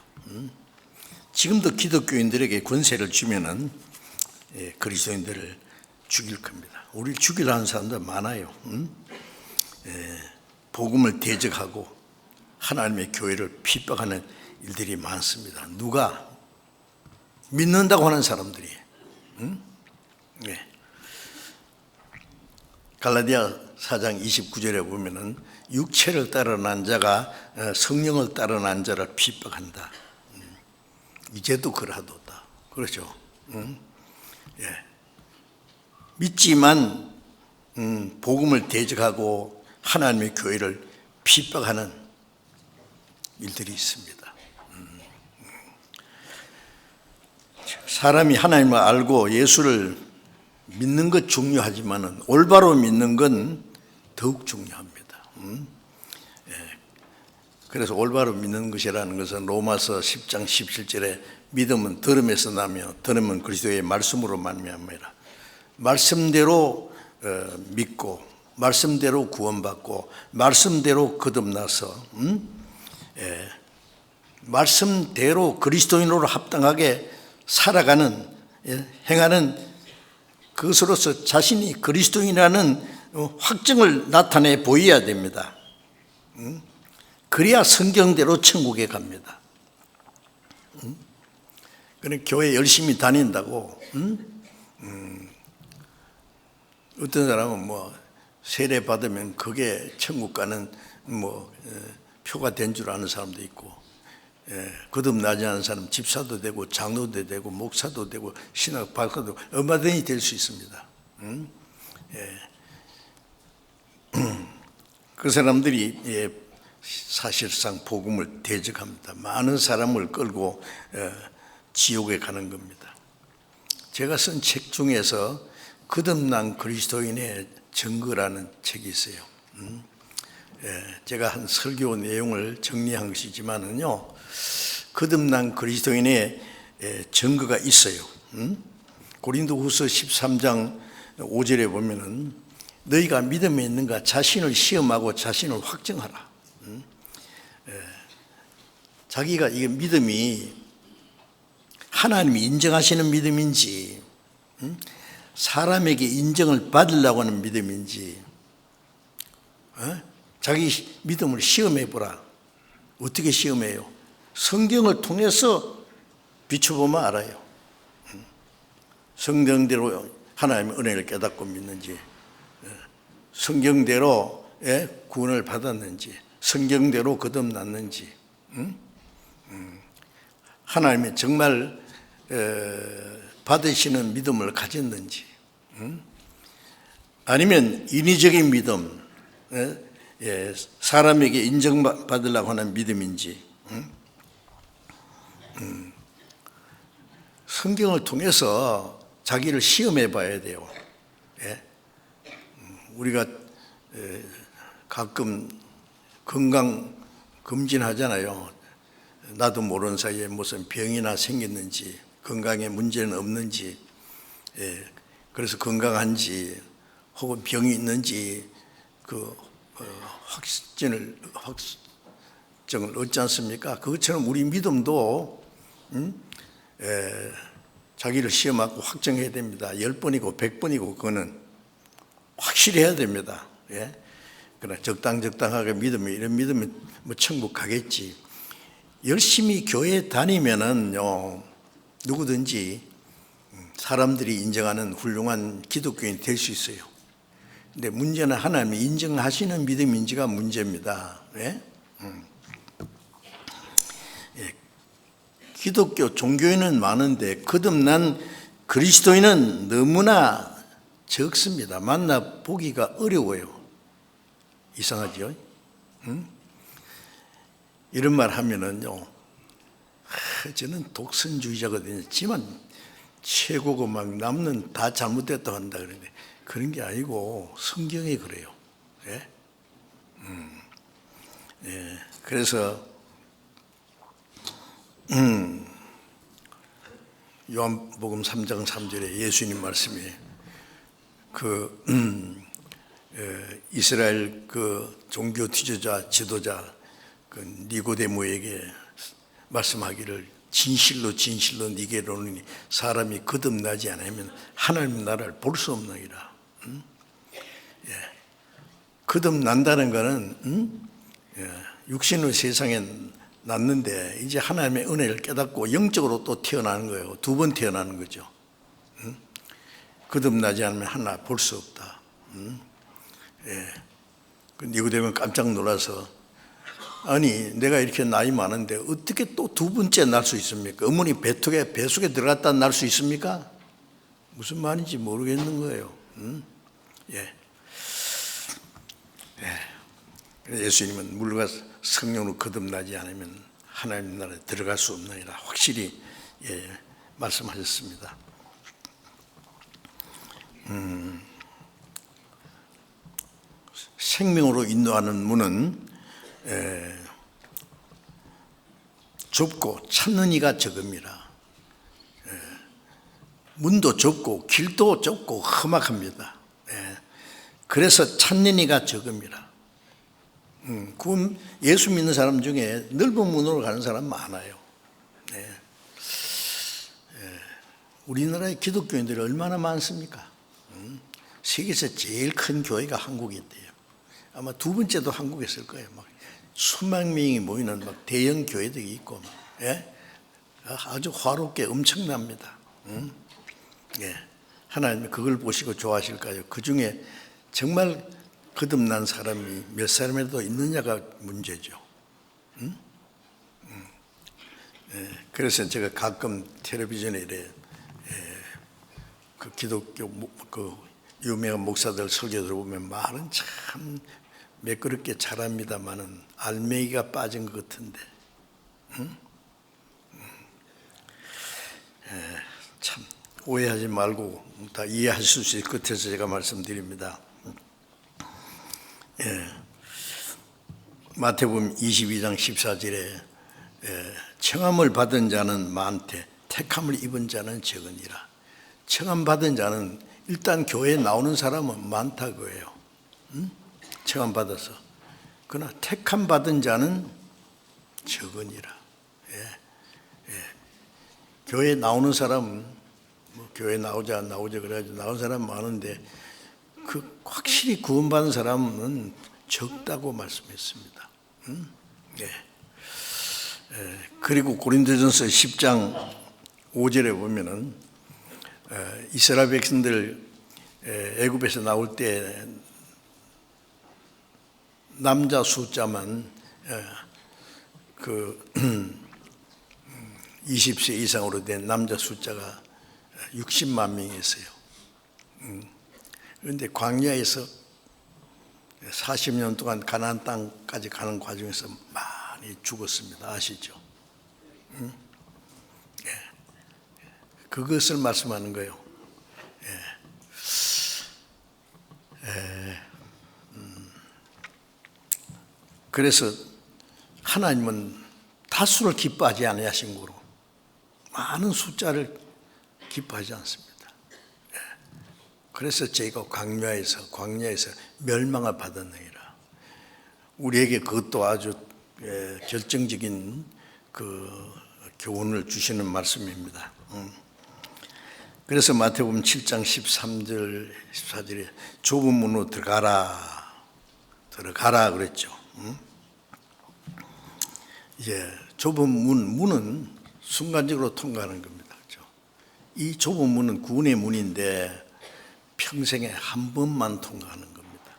지금도 기독교인들에게 권세를 주면은 그리스도인들을 죽일 겁니다. 우리를 죽이려 하는 사람들 많아요. 복음을 대적하고 하나님의 교회를 핍박하는 일들이 많습니다. 누가? 믿는다고 하는 사람들이. 갈라디아 4장 29절에 보면은 육체를 따라 난 자가 성령을 따라 난 자를 핍박한다. 이제도 그러하도다. 그렇죠? 믿지만 복음을 대적하고 하나님의 교회를 핍박하는 일들이 있습니다. 사람이 하나님을 알고 예수를 믿는 것 중요하지만은 올바로 믿는 건 더욱 중요합니다. 그래서 올바로 믿는 것이라는 것은 로마서 10장 17절에 믿음은 들음에서 나며 들음은 그리스도의 말씀으로 말미암아라. 말씀대로 믿고 말씀대로 구원받고 말씀대로 거듭나서 말씀대로 그리스도인으로 합당하게 살아가는, 행하는 그것으로서 자신이 그리스도인이라는 확증을 나타내 보여야 됩니다. 그래야 성경대로 천국에 갑니다. 그래 교회 열심히 다닌다고, 어떤 사람은 뭐 세례 받으면 그게 천국 가는 표가 된 줄 아는 사람도 있고, 거듭나지 않은 사람 집사도 되고 장로도 되고 목사도 되고 신학 박사도 얼마든지 될 수 있습니다. 그 사람들이 사실상 복음을 대적합니다. 많은 사람을 끌고 지옥에 가는 겁니다. 제가 쓴 책 중에서 거듭난 그리스도인의 증거라는 책이 있어요. 제가 한 설교 내용을 정리한 것이지만은요, 거듭난 그리스도인의 증거가 있어요. 고린도후서 13장 5절에 보면은 너희가 믿음에 있는가 자신을 시험하고 자신을 확증하라. 자기가 이게 믿음이 하나님이 인정하시는 믿음인지 사람에게 인정을 받으려고 하는 믿음인지 자기 믿음을 시험해 보라. 어떻게 시험해요? 성경을 통해서 비춰보면 알아요. 성경대로 하나님의 은혜를 깨닫고 믿는지, 성경대로 구원을 받았는지, 성경대로 거듭났는지, 하나님의 정말 받으시는 믿음을 가졌는지, 아니면 인위적인 믿음, 사람에게 인정받으려고 하는 믿음인지, 성경을 통해서 자기를 시험해 봐야 돼요. 우리가 가끔 건강 검진하잖아요. 나도 모르는 사이에 무슨 병이나 생겼는지, 건강에 문제는 없는지, 그래서 건강한지 혹은 병이 있는지 그 확정을 얻지 않습니까? 그것처럼 우리 믿음도 자기를 시험하고 확정해야 됩니다. 10번이고 100번이고 그거는 확실히 해야 됩니다. 그러나 적당하게 믿으면 이런 믿으면 뭐 천국 가겠지. 열심히 교회 다니면은요 누구든지 사람들이 인정하는 훌륭한 기독교인이 될 수 있어요. 근데 문제는 하나님이 인정하시는 믿음인지가 문제입니다. 기독교 종교인은 많은데 거듭난 그리스도인은 너무나 적습니다. 만나보기가 어려워요. 이상하죠? 이런 말 하면은요, 저는 독선주의자거든요. 지만 최고고 막 남는 다 잘못됐다고 한다 그러는데 그런 게 아니고 성경이 그래요. 그래서 요한복음 3장 3절에 예수님 말씀이 이스라엘 그 종교 지도자 그 니고데모에게 말씀하기를 진실로 네게 이르노니 사람이 거듭나지 않으면 하나님 나라를 볼 수 없느니라. 거듭난다는 것은 육신의 세상에 났는데 이제 하나님의 은혜를 깨닫고 영적으로 또 태어나는 거예요. 2번 태어나는 거죠. 거듭나지 않으면 하나 볼 수 없다. 니고데모는 깜짝 놀라서 아니 내가 이렇게 나이 많은데 어떻게 또 2번째 날 수 있습니까? 어머니 뱃속에 들어갔다 날 수 있습니까? 무슨 말인지 모르겠는 거예요. 예수님은 물과 성령으로 거듭나지 않으면 하나님 나라에 들어갈 수 없느니라 확실히 말씀하셨습니다. 생명으로 인도하는 문은 좁고 찾는 이가 적음이라. 문도 좁고 길도 좁고 험악합니다. 그래서 찾는 이가 적음이라. 예수 믿는 사람 중에 넓은 문으로 가는 사람 많아요. 우리나라의 기독교인들이 얼마나 많습니까? 세계에서 제일 큰 교회가 한국에 있대요. 아마 2번째도 한국에 있을 거예요. 막 수만 명이 모이는 막 대형 교회들이 있고, 아주 화롭게 엄청납니다. 하나님이 그걸 보시고 좋아하실까요? 그 중에 정말 거듭난 사람이 몇 사람이라도 있느냐가 문제죠. 그래서 제가 가끔 텔레비전에 이래 그 기독교 그 유명한 목사들 설교 들어보면 말은 참 매끄럽게 잘합니다만은 알맹이가 빠진 것 같은데, 참 오해하지 말고 다 이해하실 수 있을 것 같아서 제가 말씀드립니다. 마태복음 22장 14절에 청함을 받은 자는 많되 택함을 입은 자는 적으니라. 청함 받은 자는 일단 교회에 나오는 사람은 많다 그예요. 청함 받아서. 그러나 택함 받은 자는 적으니라. 교회에 나오는 사람은 뭐 교회 나오자 그래가지고 나온 사람 많은데 그 확실히 구원받은 사람은 적다고 말씀했습니다. 그리고 고린도전서 10장 5절에 보면은 이스라엘 백성들 애굽에서 나올 때 남자 숫자만 그 20세 이상으로 된 남자 숫자가 60만 명이었어요. 그런데 광야에서 40년 동안 가나안 땅까지 가는 과정에서 많이 죽었습니다. 아시죠? 그것을 말씀하는 거예요. 그래서 하나님은 다수를 기뻐하지 아니하신 거로 많은 숫자를 기뻐하지 않습니다. 그래서 저희가 광야에서 멸망을 받았느니라. 우리에게 그것도 아주 결정적인 그 교훈을 주시는 말씀입니다. 그래서 마태복음 7장 13절 14절에 좁은 문으로 들어가라 그랬죠. 좁은 문은 순간적으로 통과하는 겁니다. 그렇죠? 이 좁은 문은 구원의 문인데 평생에 한 번만 통과하는 겁니다.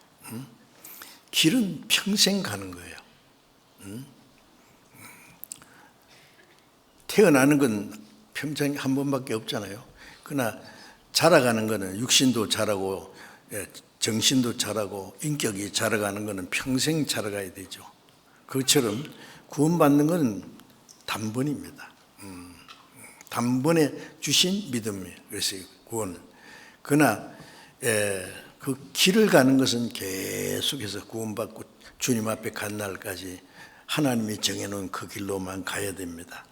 길은 평생 가는 거예요. 태어나는 건 평생 한 번밖에 없잖아요. 그러나 자라가는 거는 육신도 자라고 정신도 자라고 인격이 자라가는 거는 평생 자라가야 되죠. 그것처럼 구원받는 건 단번입니다. 단번에 주신 믿음이에요. 그래서 구원. 그러나 그 길을 가는 것은 계속해서 구원받고 주님 앞에 간 날까지 하나님이 정해놓은 그 길로만 가야 됩니다.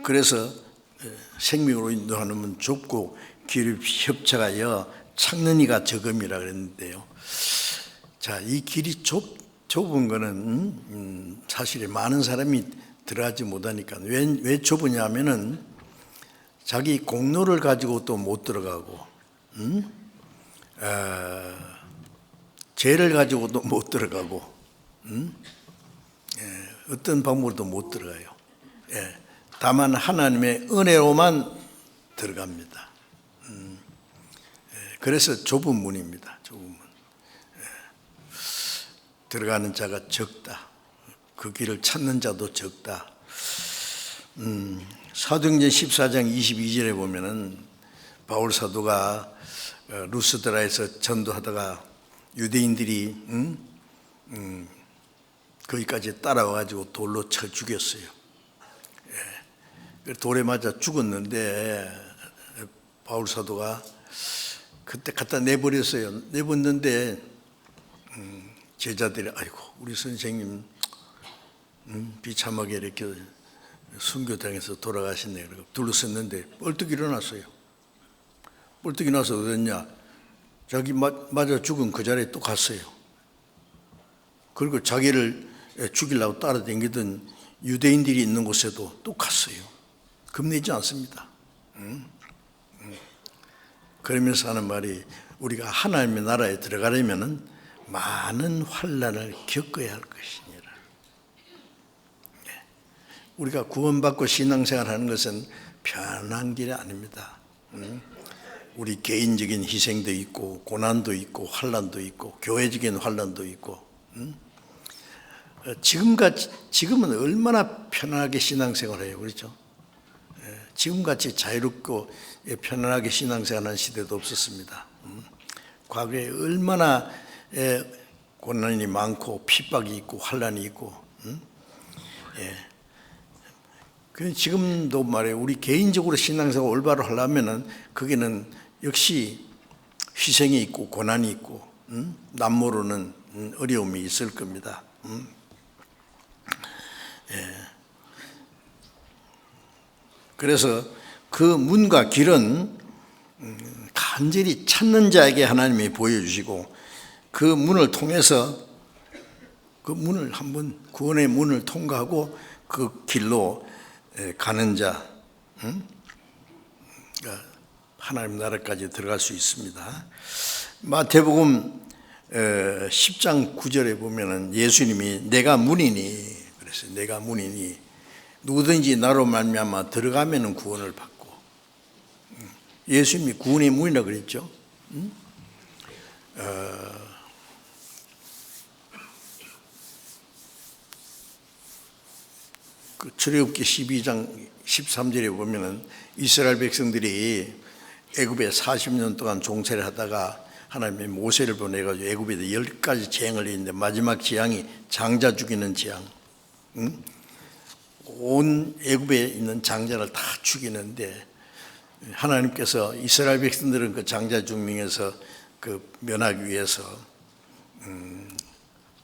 그래서 생명으로 인도하는 좁고 길이 협착하여 찾는 이가 적음이라 그랬는데요. 자, 이 길이 좁은 거는 사실에 많은 사람이 들어가지 못하니까 왜 좁으냐 하면은 자기 공로를 가지고 또 못 들어가고 죄를 가지고도 못 들어가고 어떤 방법으로도 못 들어가요. 다만 하나님의 은혜로만 들어갑니다. 그래서 좁은 문입니다. 좁은 문. 들어가는 자가 적다. 그 길을 찾는 자도 적다. 사도행전 14장 22절에 보면은 바울 사도가 루스드라에서 전도하다가 유대인들이 거기까지 따라와가지고 돌로 쳐 죽였어요. 돌에 맞아 죽었는데 바울 사도가 그때 갖다 내버렸어요. 내버렸는데 제자들이 아이고 우리 선생님 비참하게 이렇게 순교당해서 돌아가셨네. 그러고 둘러섰는데 벌떡 일어났어요. 벌떡 일어나서 어딨냐? 자기 맞아 죽은 그 자리에 또 갔어요. 그리고 자기를 죽이려고 따라다니던 유대인들이 있는 곳에도 또 갔어요. 겁내지 않습니다. 그러면서 하는 말이 우리가 하나님의 나라에 들어가려면 많은 환난을 겪어야 할 것이니라. 우리가 구원받고 신앙생활하는 것은 편한 길이 아닙니다. 우리 개인적인 희생도 있고 고난도 있고 환난도 있고 교회적인 환난도 있고 지금은 얼마나 편안하게 신앙생활해요. 그렇죠? 지금같이 자유롭고 편안하게 신앙생활하는 시대도 없었습니다. 과거에 얼마나 고난이 많고 핍박이 있고 환난이 있고 지금도 말이에요. 우리 개인적으로 신앙생활 올바로 하려면은 거기는 역시 희생이 있고 고난이 있고 남모르는 어려움이 있을 겁니다. 그래서 그 문과 길은 간절히 찾는 자에게 하나님이 보여주시고, 그 문을 통해서 그 문을 한번 구원의 문을 통과하고 그 길로 가는 자, 하나님 나라까지 들어갈 수 있습니다. 마태복음 10장 9절에 보면은 예수님이 내가 문이니, 그래서 내가 문이니 누구든지 나로 말미암아 들어가면은 구원을 받고, 예수님이 구원의 문이라 그랬죠. 그 출애굽기 12장 13절에 보면은 이스라엘 백성들이 애굽에 40년 동안 종살이를 하다가 하나님이 모세를 보내가지고 애굽에도 10가지 재앙을 했는데 마지막 재앙이 장자 죽이는 재앙. 온 애굽에 있는 장자를 다 죽이는데, 하나님께서 이스라엘 백성들은 그 장자 중명에서 그 면하기 위해서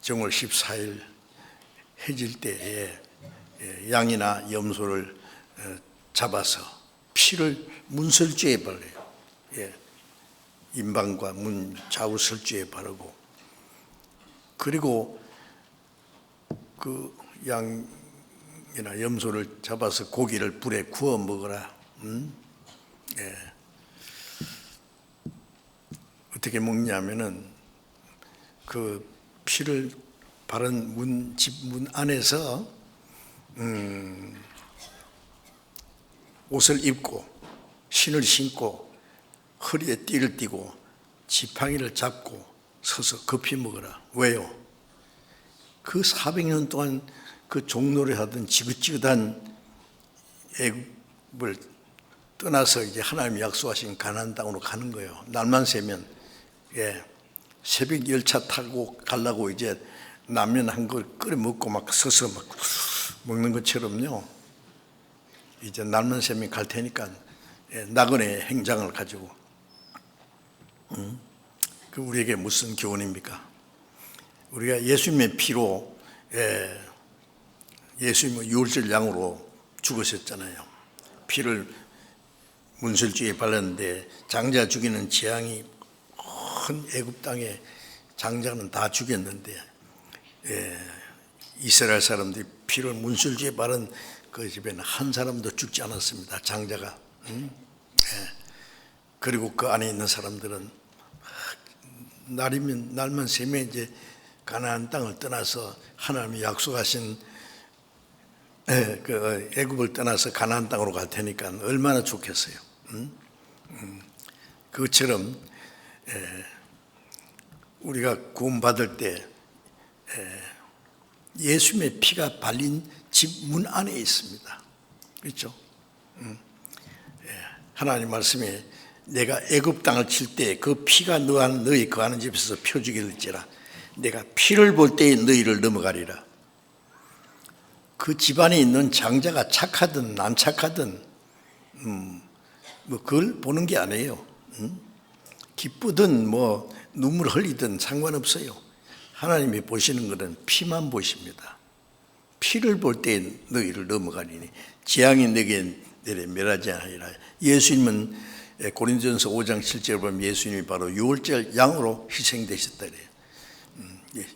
정월 14일 해질 때에 양이나 염소를 잡아서 피를 문설주에 발라요. 임방과 문 좌우 설주에 바르고, 그리고 그 양이나 염소를 잡아서 고기를 불에 구워 먹어라. 어떻게 먹냐면은 그 피를 바른 집 문 안에서 옷을 입고 신을 신고 허리에 띠를 띠고 지팡이를 잡고 서서 급히 먹어라. 왜요? 그 400년 동안 그 종노를 하던 지긋지긋한 애굽을 떠나서 이제 하나님이 약속하신 가나안 땅으로 가는 거예요. 날만 새면, 새벽 열차 타고 가려고 이제 라면 한 걸 끓여 먹고 막 서서 막 먹는 것처럼요. 이제 날만 새면 갈 테니까 나그네 행장을 가지고. 그 우리에게 무슨 교훈입니까? 우리가 예수님의 피로, 예수님은 유월절 양으로 죽으셨잖아요. 피를 문설주에 발랐는데 장자 죽이는 재앙이 큰 애굽 땅에 장자는 다 죽였는데, 이스라엘 사람들이 피를 문설주에 바른 그 집에는 한 사람도 죽지 않았습니다. 장자가. 그리고 그 안에 있는 사람들은 날만 새면 이제 가나안 땅을 떠나서 하나님이 약속하신 그 애굽을 떠나서 가나안 땅으로 갈 테니까 얼마나 좋겠어요. 그것처럼 우리가 구원받을 때 예수님의 피가 발린 집 문 안에 있습니다. 그렇죠? 하나님 말씀에 내가 애굽 땅을 칠 때 그 피가 너희 거하는 집에서 표주길지라 내가 피를 볼 때에 너희를 넘어가리라. 그 집안에 있는 장자가 착하든 안 착하든 뭐 그걸 보는 게 아니에요. 기쁘든 뭐 눈물 흘리든 상관없어요. 하나님이 보시는 것은 피만 보십니다. 피를 볼 때에 너희를 넘어가리니 재앙이 내게 내려 멸하지 않으리라. 예수님은 고린도전서 5장 7절에 보면 예수님이 바로 유월절 양으로 희생되셨다 그래요.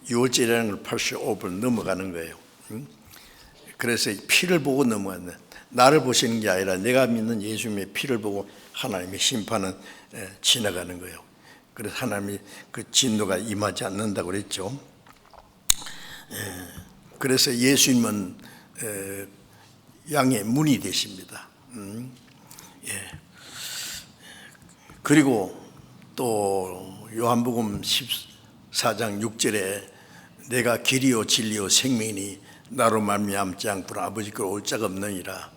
유월절이라는 걸 85번 넘어가는 거예요. 그래서 피를 보고 넘어가는, 나를 보시는 게 아니라 내가 믿는 예수님의 피를 보고 하나님의 심판은 지나가는 거예요. 그래서 하나님이 그 진노가 임하지 않는다고 그랬죠. 그래서 예수님은 양의 문이 되십니다. 그리고 또 요한복음 14장 6절에 내가 길이요 진리요 생명이니 나로 말미암지 않고는 아버지께로 올 자가 없느니라.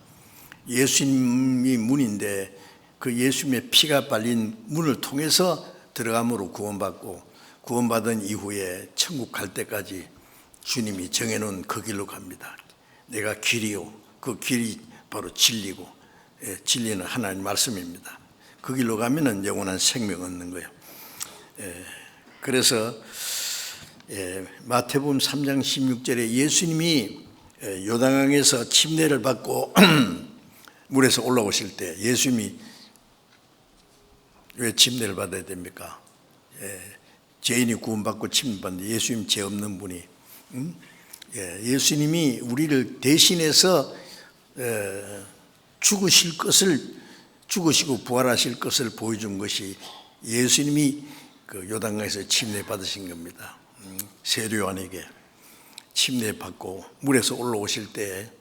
예수님이 문인데 그 예수님의 피가 발린 문을 통해서 들어감으로 구원받고, 구원받은 이후에 천국 갈 때까지 주님이 정해놓은 그 길로 갑니다. 내가 길이요, 그 길이 바로 진리고, 진리는 하나님 말씀입니다. 그 길로 가면은 영원한 생명 얻는 거예요. 그래서 마태복음 3장 16절에 예수님이 요단강에서 침례를 받고 물에서 올라오실 때 예수님이 왜 침례를 받아야 됩니까? 죄인이 구원받고 침례받는데 예수님 죄 없는 분이 예수님이 우리를 대신해서 죽으실 것을 죽으시고 부활하실 것을 보여준 것이 예수님이 그 요단강에서 침례 받으신 겁니다. 세례요한에게 침례 받고 물에서 올라오실 때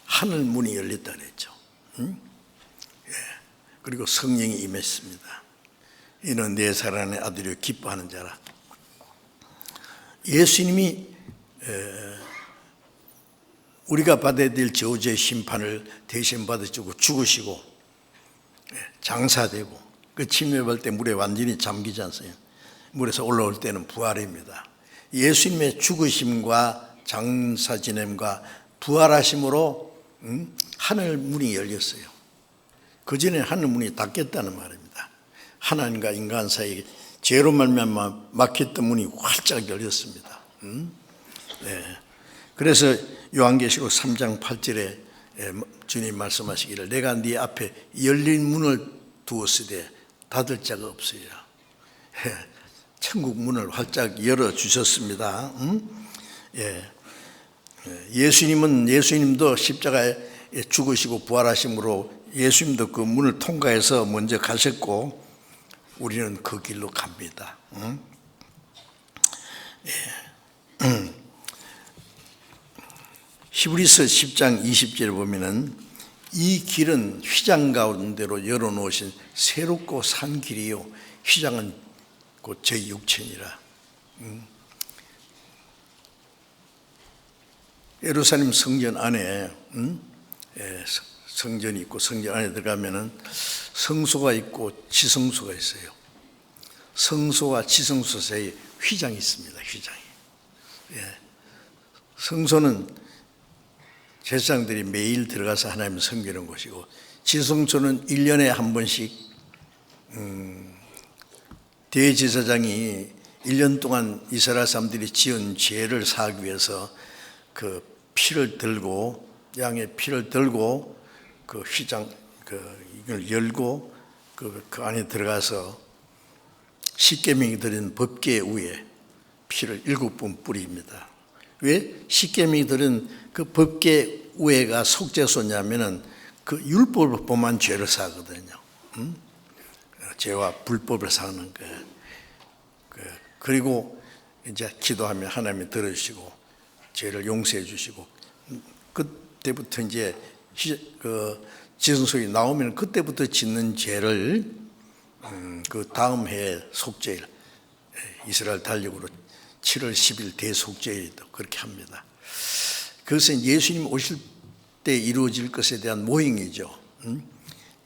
하늘 문이 열렸다 그랬죠. 그리고 성령이 임했습니다. 이는 내 사랑하는 아들이요 기뻐하는 자라. 예수님이 우리가 받아야 될 저주의 심판을 대신 받으시고 죽으시고 장사되고 그 침례받을 때 물에 완전히 잠기지 않습니까? 물에서 올라올 때는 부활입니다. 예수님의 죽으심과 장사 지냄과 부활하심으로 하늘 문이 열렸어요. 그 전에 하늘 문이 닫혔다는 말입니다. 하나님과 인간 사이에 죄로 말미암아 막혔던 문이 활짝 열렸습니다. 그래서 요한계시록 3장 8절에 주님 말씀하시기를 내가 네 앞에 열린 문을 두었으되 닫을 자가 없으리라. 천국 문을 활짝 열어주셨습니다. 예수님도 십자가에 죽으시고 부활하심으로 예수님도 그 문을 통과해서 먼저 가셨고 우리는 그 길로 갑니다. 히브리서 10장 20절에 보면은 이 길은 휘장 가운데로 열어놓으신 새롭고 산 길이요 휘장은 곧 제 육체니라. 예루살렘 성전 안에 성전이 있고 성전 안에 들어가면은 성소가 있고 지성소가 있어요. 성소와 지성소 사이에 휘장이 있습니다. 휘장이. 성소는 제사장들이 매일 들어가서 하나님을 섬기는 곳이고 지성소는 1년에 한 번씩 대제사장이 1년 동안 이스라엘 사람들이 지은 죄를 사하기 위해서 그 피를 들고 양의 피를 들고 그 휘장 이걸 열고 그 안에 들어가서 십계명이 들은 법궤 위에 피를 7번 뿌립니다. 왜 십계명이 들은 그 법궤 위에가 속죄소냐면은 그 율법을 범한 죄를 사거든요. 죄와 불법을 사는 거예요. 그리고 이제 기도하면 하나님이 들어주시고 죄를 용서해 주시고 그때부터 이제 그 지성소에 나오면 그때부터 짓는 죄를 그 다음 해에 속죄일 이스라엘 달력으로 7월 10일 대속죄일도 그렇게 합니다. 그것은 예수님 오실 때 이루어질 것에 대한 모형이죠.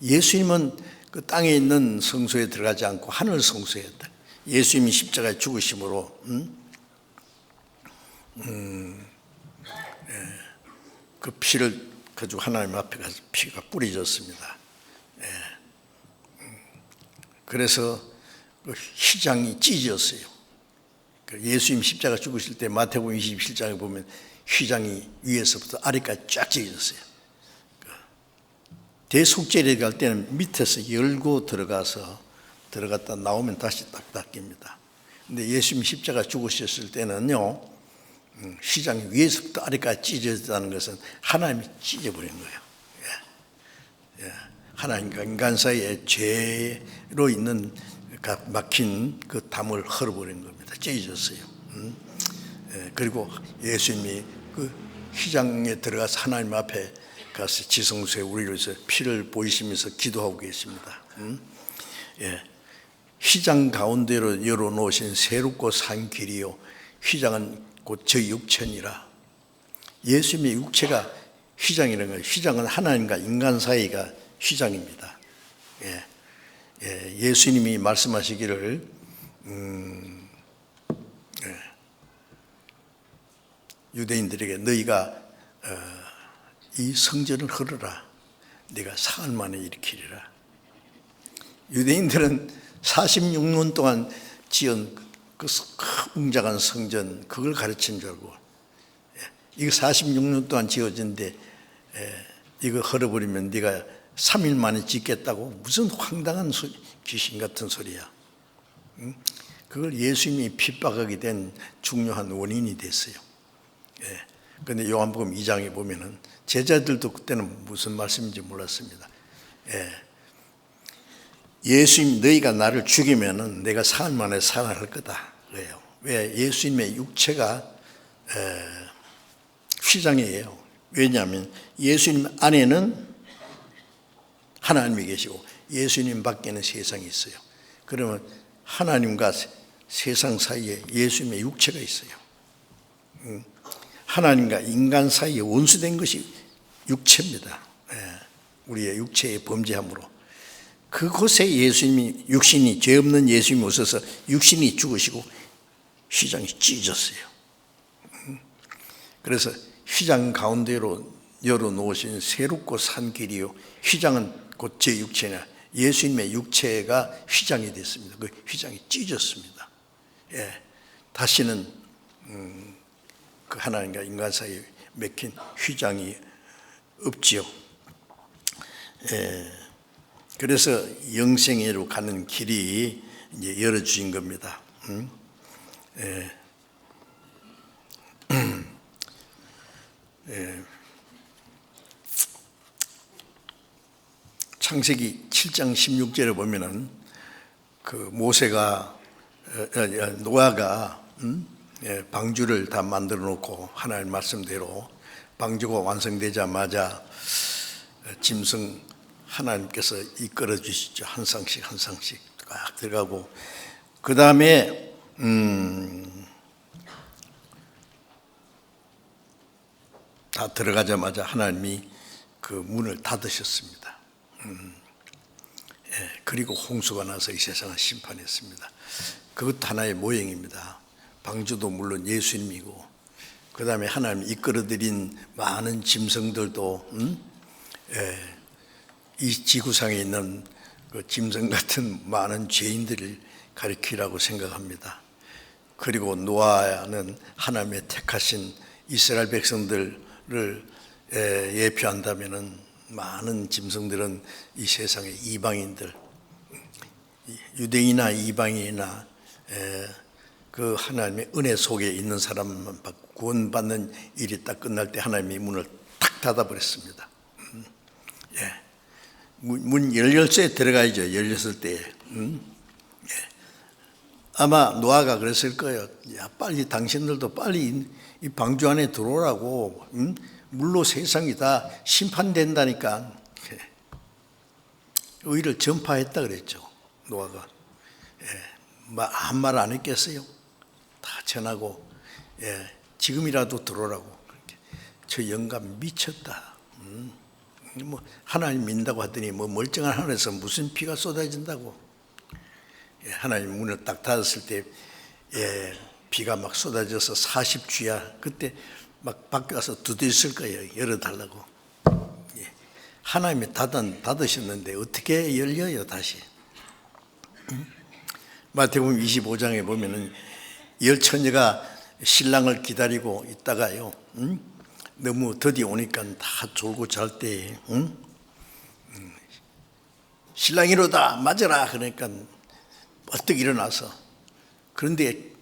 예수님은 그 땅에 있는 성소에 들어가지 않고 하늘 성소에 예수님이 십자가에 죽으심으로 그 피를 가지고 하나님 앞에 가서 피가 뿌려졌습니다. 그래서 그 휘장이 찢어졌어요. 예수님 십자가 죽으실 때 마태복음 27장에 보면 휘장이 위에서부터 아래까지 쫙 찢어졌어요. 대속죄를 갈 때는 밑에서 열고 들어갔다 나오면 다시 딱 닫힙니다. 근데 예수님 십자가 죽으셨을 때는요, 휘장이 위에서부터 아래까지 찢어졌다는 것은 하나님이 찢어버린 거예요. 하나님과 인간 사이에 죄로 있는 막힌 그 담을 헐어버린 겁니다. 찢어졌어요. 그리고 예수님이 그 휘장에 들어가서 하나님 앞에 가서 지성소에 우리를 위해서 피를 보이시면서 기도하고 계십니다. 휘장 가운데로 열어놓으신 새롭고 산 길이요 휘장은 곧 저 육체니라. 예수님의 육체가 휘장이라는 거예요. 휘장은 하나님과 인간 사이가 휘장입니다. 예수님이 말씀하시기를 유대인들에게 너희가 이 성전을 헐어라. 네가 사흘 만에 일으키리라. 유대인들은 46년 동안 지은 그 웅장한 성전 그걸 가르친 줄 알고, 이거 46년 동안 지어진데 이거 헐어버리면 네가 3일 만에 짓겠다고? 무슨 황당한 귀신 같은 소리야. 그걸 예수님이 핍박하게 된 중요한 원인이 됐어요. 그런데 요한복음 2장에 보면은 제자들도 그때는 무슨 말씀인지 몰랐습니다. 예수님, 너희가 나를 죽이면은 내가 사흘 만에 살아날 거다 그래요. 왜? 예수님의 육체가 휘장이에요. 왜냐하면 예수님 안에는 하나님이 계시고 예수님 밖에는 세상이 있어요. 그러면 하나님과 세상 사이에 예수님의 육체가 있어요. 하나님과 인간 사이에 원수된 것이 육체입니다. 우리의 육체의 범죄함으로. 그곳에 예수님이, 육신이, 죄 없는 예수님이 오셔서 육신이 죽으시고 휘장이 찢어졌어요. 그래서 휘장 가운데로 열어놓으신 새롭고 산 길이요, 휘장은 곧 제 육체냐, 예수님의 육체가 휘장이 됐습니다. 그 휘장이 찢어졌습니다. 다시는 그 하나님과 인간 사이에 맥힌 휘장이 없지요. 그래서 영생애로 가는 길이 이제 열어주신 겁니다. 창세기 7장 16절에 보면은 그 모세가 노아가 방주를 다 만들어 놓고 하나님 말씀대로 방주가 완성되자마자 짐승 하나님께서 이끌어 주시죠. 한 쌍씩 한 쌍씩 꽉 들어가고, 그 다음에 다 들어가자마자 하나님이 그 문을 닫으셨습니다. 그리고 홍수가 나서 이 세상을 심판했습니다. 그것도 하나의 모형입니다. 방주도 물론 예수님이고, 그 다음에 하나님 이끌어들인 많은 짐승들도 이 지구상에 있는 그 짐승 같은 많은 죄인들을 가리키라고 생각합니다. 그리고 노아는 하나님의 택하신 이스라엘 백성들을 예표한다면은 많은 짐승들은 이 세상의 이방인들, 유대인이나 이방인이나 그 하나님의 은혜 속에 있는 사람만 구원받는 일이 딱 끝날 때 하나님이 문을 탁 닫아버렸습니다. 문 열렸을 때 들어가야죠. 열렸을 때. 아마 노아가 그랬을 거예요. 야, 빨리 당신들도 빨리 이 방주 안에 들어오라고. 물로 세상이 다 심판된다니까. 의를 전파했다 그랬죠. 노아가. 아무 말 안 했겠어요. 다 전하고, 지금이라도 들어오라고. 저 영감 미쳤다. 뭐 하나님 믿는다고 하더니 뭐 멀쩡한 하늘에서 무슨 비가 쏟아진다고. 하나님 문을 딱 닫았을 때 비가 막 쏟아져서 40주야. 그때 막 밖에 와서 두드렸을 거예요. 열어달라고. 하나님이 닫으셨는데 어떻게 열려요 다시. 마태복음 25장에 보면은 열처녀가 신랑을 기다리고 있다가요, 너무 더디 오니까 다 졸고 잘 때, 신랑이로다 맞아라 그러니까 벌떡 일어나서, 그런데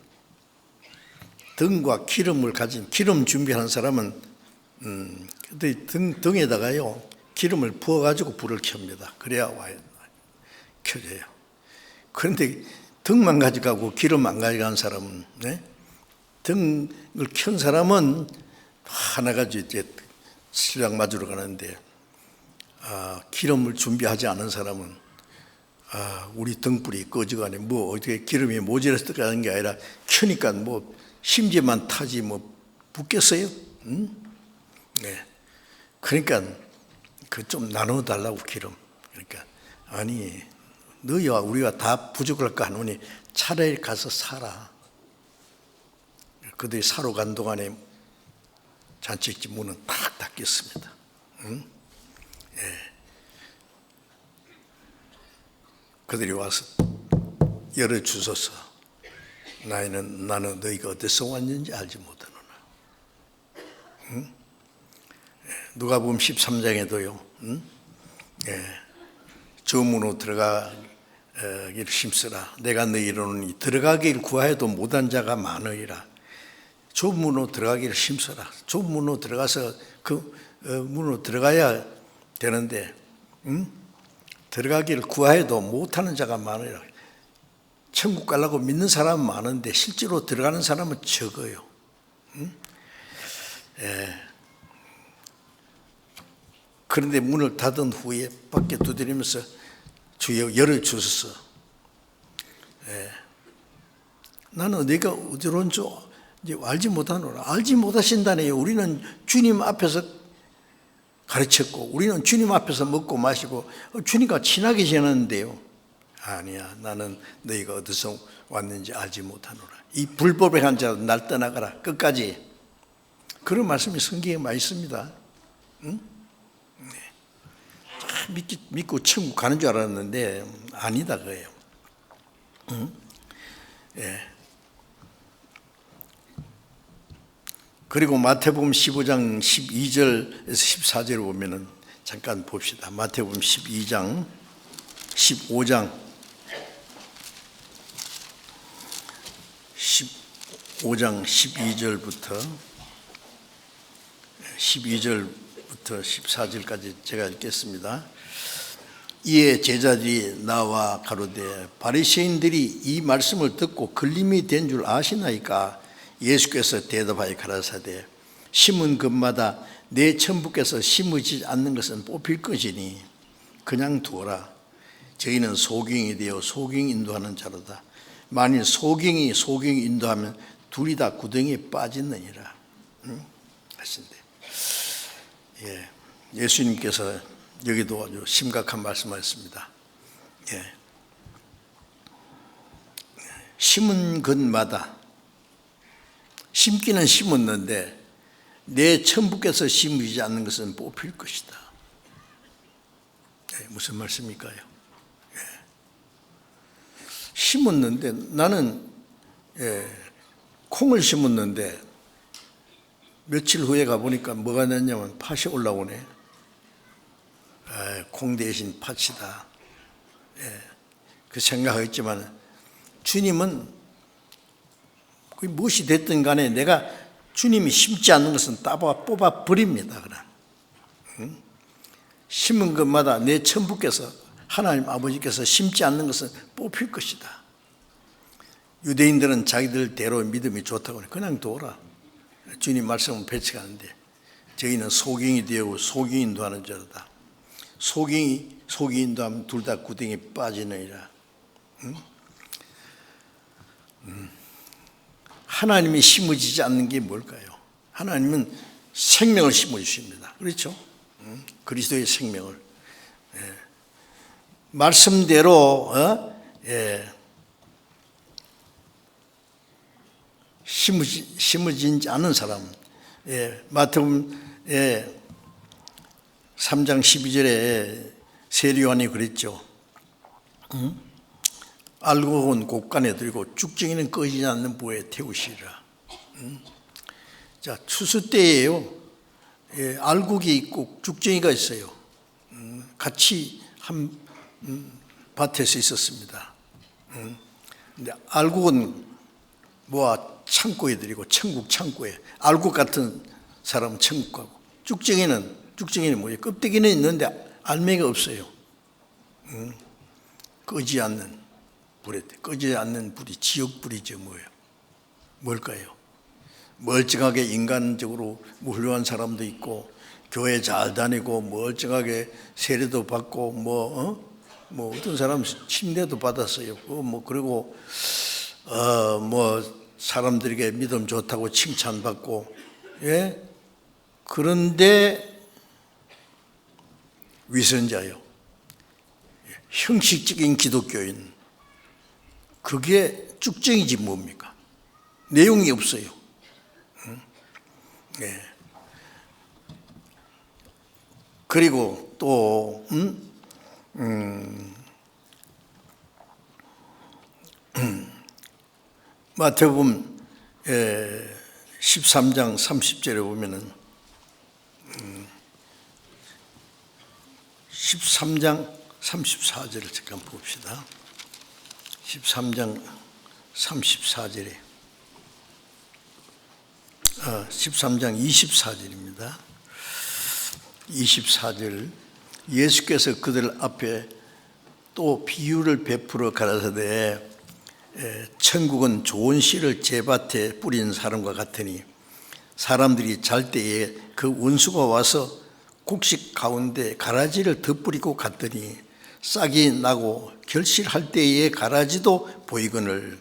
등과 기름을 가진, 기름 준비하는 사람은 그때 등에다가요 기름을 부어가지고 불을 켭니다. 그래야 와요, 켜져요. 그런데 등만 가져가고 기름 안 가져간 사람은, 등을 켠 사람은 하나가 이제 신랑 맞으러 가는데, 기름을 준비하지 않은 사람은 우리 등불이 꺼져가네. 뭐 어떻게 기름이 모자라서 가는 게 아니라 켜니까 뭐 심지만 타지 뭐 붙겠어요? 그러니까 그 좀 나눠 달라고 기름. 그러니까 아니 너희와 우리가 다 부족할까 하노니 차라리 가서 살아. 그들이 사러 간 동안에 잔치집 문은 탁 닫겠습니다. 그들이 와서 열어주소서. 나는 너희가 어디서 왔는지 알지 못하노라. 누가복음 13장에도요. 저 문으로 들어가기를 힘쓰라. 내가 너희를 이르노니 들어가기를 구하여도 못한 자가 많으리라. 좁은 문으로 들어가기를 힘써라. 좁은 문으로 들어가서 그 문으로 들어가야 되는데 들어가기를 구하여도 못하는 자가 많으리라. 천국 가려고 믿는 사람은 많은데 실제로 들어가는 사람은 적어요. 그런데 문을 닫은 후에 밖에 두드리면서 주여 열어주소서. 나는 네가 어디로 온 줄 알지 못하노라. 알지 못하신다네요. 우리는 주님 앞에서 가르쳤고 우리는 주님 앞에서 먹고 마시고 주님과 친하게 지내는데요. 아니야, 나는 너희가 어디서 왔는지 알지 못하노라. 이 불법에 한 자로 날 떠나가라. 끝까지. 그런 말씀이 성경에 많이 있습니다. 믿고 천국 가는 줄 알았는데 아니다 그래요. 그리고 마태복음 15장 12절에서 14절을 보면은 잠깐 봅시다. 마태복음 15장 12절부터 14절까지 제가 읽겠습니다. 이에 제자들이 나와 가로되 바리새인들이 이 말씀을 듣고 걸림이 된 줄 아시나이까? 예수께서 대답하여 가라사대 심은 것마다 내 천부께서 심으지 않는 것은 뽑힐 것이니 그냥 두어라. 저희는 소경이 되어 소경 인도하는 자로다. 만일 소경이 소경 인도하면 둘이 다 구덩이에 빠지느니라. 하신대. 예수님께서 여기도 아주 심각한 말씀하셨습니다. 심은 것마다 심기는 심었는데 내 천부께서 심으지 않는 것은 뽑힐 것이다. 무슨 말씀일까요? 심었는데 나는 콩을 심었는데 며칠 후에 가보니까 뭐가 났냐면 팥이 올라오네. 콩 대신 팥이다. 그 생각했지만 주님은 무엇이 됐든 간에 내가 주님이 심지 않는 것은 뽑아 버립니다. 심은 것마다 내 천부께서 하나님 아버지께서 심지 않는 것은 뽑힐 것이다. 유대인들은 자기들대로 믿음이 좋다고 그냥 둬라. 주님 말씀은 배척하는데 저희는 소경이 되고 소경 인도하는 자로다. 소경이 소경 인도하면 둘 다 구덩이에 빠지느니라. 하나님이 심어지지 않는 게 뭘까요? 하나님은 생명을 심어주십니다. 그렇죠? 그리스도의 생명을 말씀대로 심어지지 않은 사람. 마태복음 3장 12절에 세리요한이 그랬죠. 알곡은 곡간에 들고 쭉정이는 꺼지지 않는 부에 태우시리라. 자, 추수 때예요. 알곡이 있고 쭉정이가 있어요. 같이 한 밭에서 있었습니다. 근데 알곡은 모아 창고에 들이고 천국 창고에 알곡 같은 사람은 천국 가고 쭉정이는 뭐예요? 껍데기는 있는데 알맹이가 없어요. 꺼지지 않는 불에 꺼지지 않는 불이 지옥불이죠. 뭐예요? 뭘까요? 멀쩡하게 인간적으로 훌륭한 사람도 있고 교회 잘 다니고 멀쩡하게 세례도 받고 뭐 어떤 사람 침례도 받았어요. 그리고 사람들에게 믿음 좋다고 칭찬받고 그런데 위선자요. 형식적인 기독교인. 그게 쭉정이지 뭡니까? 내용이 없어요. 그리고 또 마태복음 13장 30절에 보면은 13장 34절을 잠깐 봅시다. 13장 34절에 13장 24절입니다. 24절 예수께서 그들 앞에 또 비유를 베풀어 가라사대 천국은 좋은 씨를 제밭에 뿌린 사람과 같으니 사람들이 잘 때에 그 원수가 와서 곡식 가운데 가라지를 덧뿌리고 갔더니 싹이 나고 결실할 때에 가라지도 보이거늘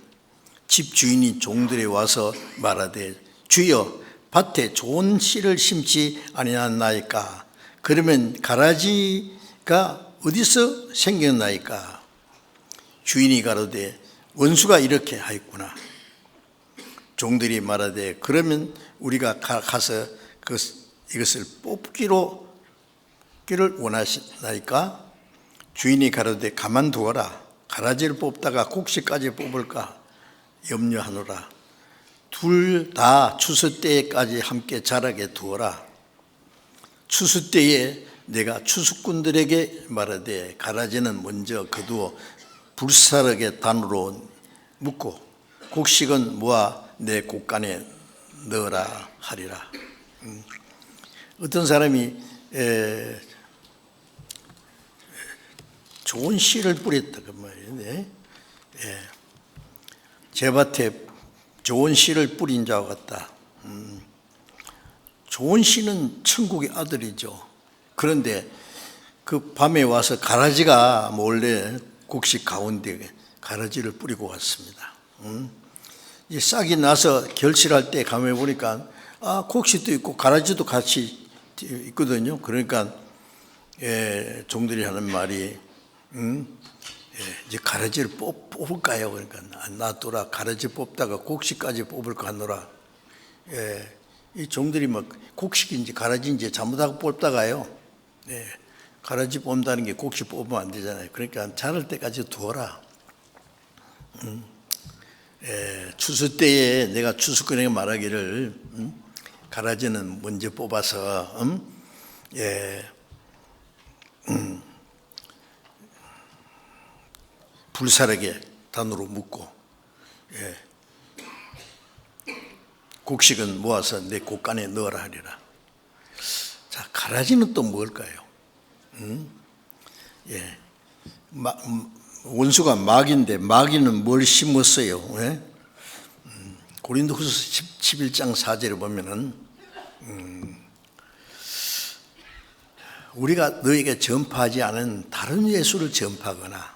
집 주인이 종들에 와서 말하되 주여 밭에 좋은 씨를 심지 아니하나이까 그러면 가라지가 어디서 생겼나이까 주인이 가로되 원수가 이렇게 하였구나. 종들이 말하되 그러면 우리가 가서 이것을 뽑기를 원하시나이까 주인이 가로되 가만두어라. 가라지를 뽑다가 곡식까지 뽑을까 염려하노라. 둘 다 추수 때까지 함께 자라게 두어라. 추수 때에 내가 추수꾼들에게 말하되 가라지는 먼저 거두어 불사르게 단으로 묶고 곡식은 모아 내 곡간에 넣으라 하리라. 어떤 사람이 좋은 씨를 뿌렸다 그 말이에요. 제 밭에 좋은 씨를 뿌린 자와 같다. 좋은 씨는 천국의 아들이죠. 그런데 그 밤에 와서 가라지가 몰래 곡식 가운데 가라지를 뿌리고 왔습니다. 이 싹이 나서 결실할 때 가만히 보니까 곡식도 있고 가라지도 같이 있거든요. 그러니까 종들이 하는 말이 이제 가라지를 뽑을까요? 그러니까 놔둬라. 가라지 뽑다가 곡식까지 뽑을까 하노라. 이 종들이 막 곡식인지 가라지인지 잘못하고 뽑다가요. 가라지 뽑는다는 게 곡식 뽑으면 안 되잖아요. 그러니까 자랄 때까지 두어라. 추수 때에 내가 추수꾼에게 말하기를 가라지는 먼저 뽑아서 불사르게 단으로 묶고 곡식은 모아서 내 곡간에 넣어라 하리라. 자, 가라지는 또 뭘까요? 원수가 마귀인데 마귀는 뭘 심었어요? 고린도후서 11장 4절에 보면은 우리가 너에게 전파하지 않은 다른 예수를 전파하거나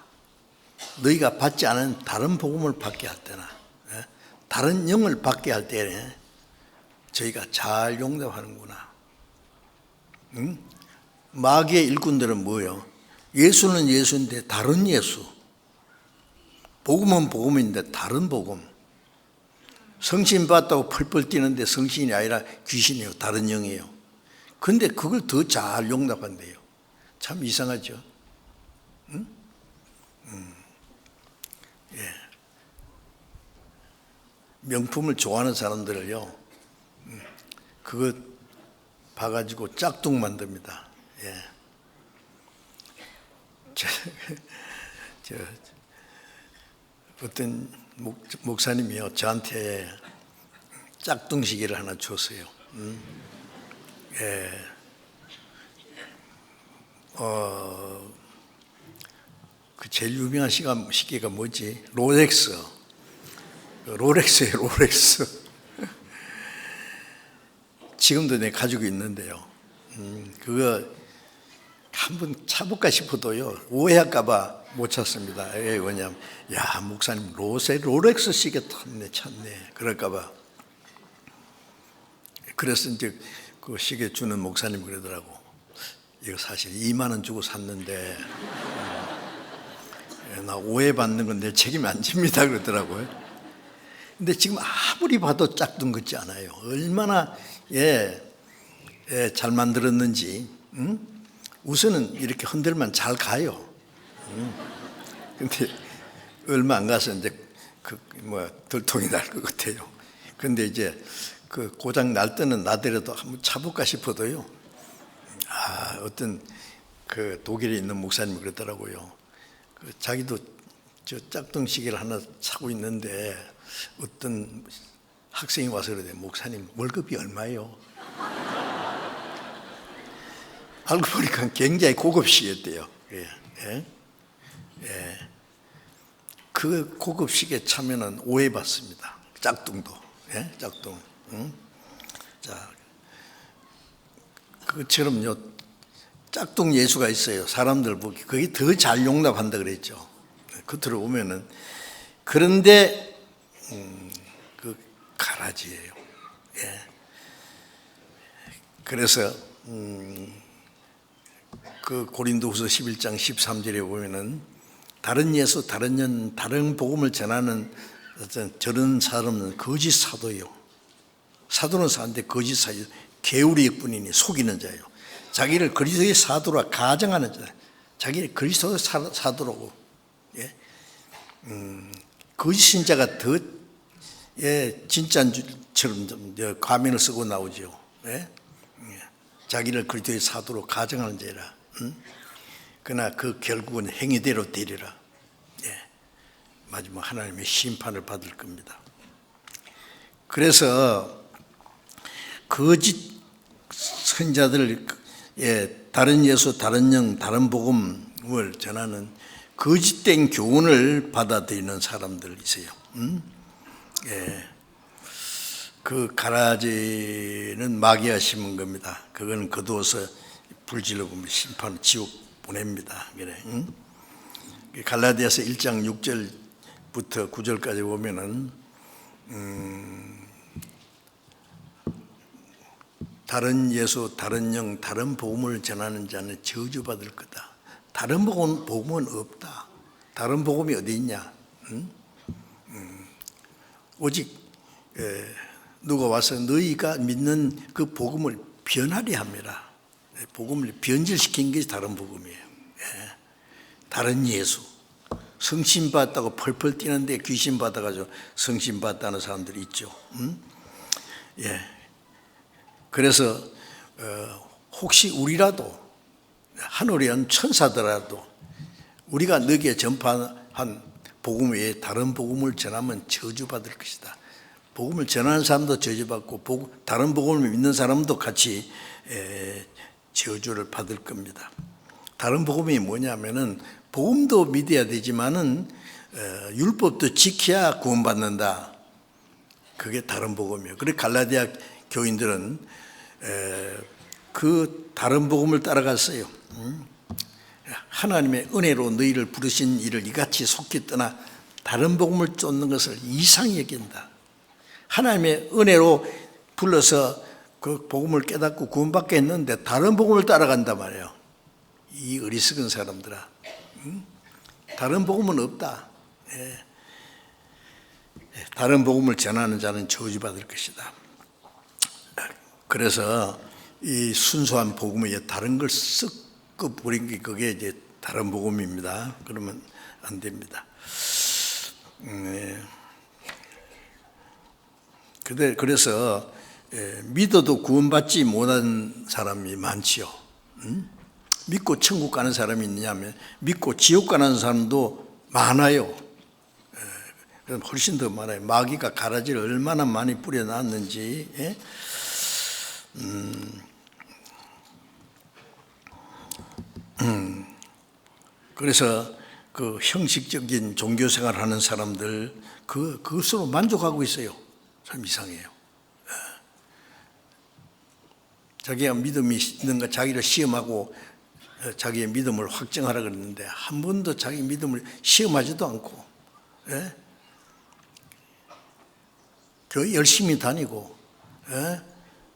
너희가 받지 않은 다른 복음을 받게 할 때나 다른 영을 받게 할 때에 저희가 잘 용납하는구나. 마귀의 일꾼들은 뭐예요? 예수는 예수인데 다른 예수, 복음은 복음인데 다른 복음, 성신 받다고 펄펄 뛰는데 성신이 아니라 귀신이에요. 다른 영이에요. 근데 그걸 더 잘 용납한대요. 참 이상하죠. 명품을 좋아하는 사람들을요, 그거 봐가지고 짝퉁 만듭니다. 어떤 목사님이요 저한테 짝퉁 시계를 하나 줬어요. 그 제일 유명한 시계가 뭐지? 롤렉스예요. 롤렉스. 지금도 내가 가지고 있는데요. 그거 한번 차볼까 싶어도요 오해할까봐 못 찾습니다. 왜냐하면 야 목사님 롤렉스 시계 찾네 그럴까봐. 그래서 이제 그 시계 주는 목사님 그러더라고. 이거 사실 2만 원 주고 샀는데 나 오해받는 건 내 책임 안 집니다 그러더라고요. 근데 지금 아무리 봐도 짝퉁 같지 않아요. 얼마나 잘 만들었는지. 우선은 이렇게 흔들면 잘 가요. 근데 얼마 안 가서 이제 들통이 날 것 같아요. 그런데 이제 그 고장 날 때는 나더라도 한번 차볼까 싶어도요. 어떤 그 독일에 있는 목사님이 그러더라고요. 자기도 저 짝퉁 시계를 하나 사고 있는데 어떤 학생이 와서 그러대. 목사님 월급이 얼마예요? 알고 보니까 굉장히 고급 시계였대요. 그 고급 시계 차면은 오해받습니다. 짝퉁도. 짝퉁. 자, 그것처럼요. 짝퉁 예수가 있어요. 사람들 보기 그게 더 잘 용납한다 그랬죠. 겉으로 보면은. 그런데 그 가라지예요. 그래서 그 고린도후서 11장 13절에 보면은 다른 예수, 다른 년, 다른 복음을 전하는 저런 사람은 거짓 사도요. 사도는 사도인데 거짓 사도, 게으리의 뿐이니 속이는 자예요. 자기를 그리스도의 사도라 가정하는 자, 자기를 그리스도의 사도라고. 거짓 신자가 더 진짜인 처럼 가면을 쓰고 나오죠. 자기를 그리스도의 사도로 가정하는 자라. 그러나 그 결국은 행위대로 되리라. 마지막 하나님의 심판을 받을 겁니다. 그래서 거짓 선자들, 다른 예수, 다른 영, 다른 복음을 전하는 거짓된 교훈을 받아들이는 사람들 있어요. 그 가라지는 마귀가 심은 겁니다. 그건 거두어서 불질러 보면 심판, 지옥 보냅니다. 그래. 갈라디아서 1장 6절부터 9절까지 보면은 다른 예수, 다른 영, 다른 복음을 전하는 자는 저주받을 거다. 다른 복음은 없다. 다른 복음이 어디 있냐? 오직 누가 와서 너희가 믿는 그 복음을 변하리 합니다. 복음을 변질시킨 것이 다른 복음이에요. 다른 예수. 성신 받았다고 펄펄 뛰는데 귀신 받아가지고 성신 받았다는 사람들이 있죠. 그래서 혹시 우리라도 하늘에 온 천사더라도 우리가 너희에게 전파한 복음 외에 다른 복음을 전하면 저주받을 것이다. 복음을 전하는 사람도 저주받고 다른 복음을 믿는 사람도 같이 저주를 받을 겁니다. 다른 복음이 뭐냐면은 복음도 믿어야 되지만은 율법도 지켜야 구원받는다. 그게 다른 복음이에요. 그래 갈라디아 교인들은 그 다른 복음을 따라갔어요. 하나님의 은혜로 너희를 부르신 이를 이같이 속히 떠나 다른 복음을 쫓는 것을 이상히 여긴다. 하나님의 은혜로 불러서 그 복음을 깨닫고 구원받게 했는데 다른 복음을 따라간단 말이에요. 이 어리석은 사람들아. 다른 복음은 없다. 다른 복음을 전하는 자는 저주받을 것이다. 그래서 이 순수한 복음에 다른 걸 섞어 버린 게 그게 이제 다른 복음입니다. 그러면 안 됩니다. 그래서 믿어도 구원받지 못한 사람이 많지요. 믿고 천국 가는 사람이 있느냐면 믿고 지옥 가는 사람도 많아요. 훨씬 더 많아요. 마귀가 가라지를 얼마나 많이 뿌려놨는지. 그래서 그 형식적인 종교생활을 하는 사람들 그것으로 만족하고 있어요. 참 이상해요. 자기가 믿음이 있는가 자기를 시험하고 자기의 믿음을 확증하라 그랬는데 한 번도 자기 믿음을 시험하지도 않고 교회 열심히 다니고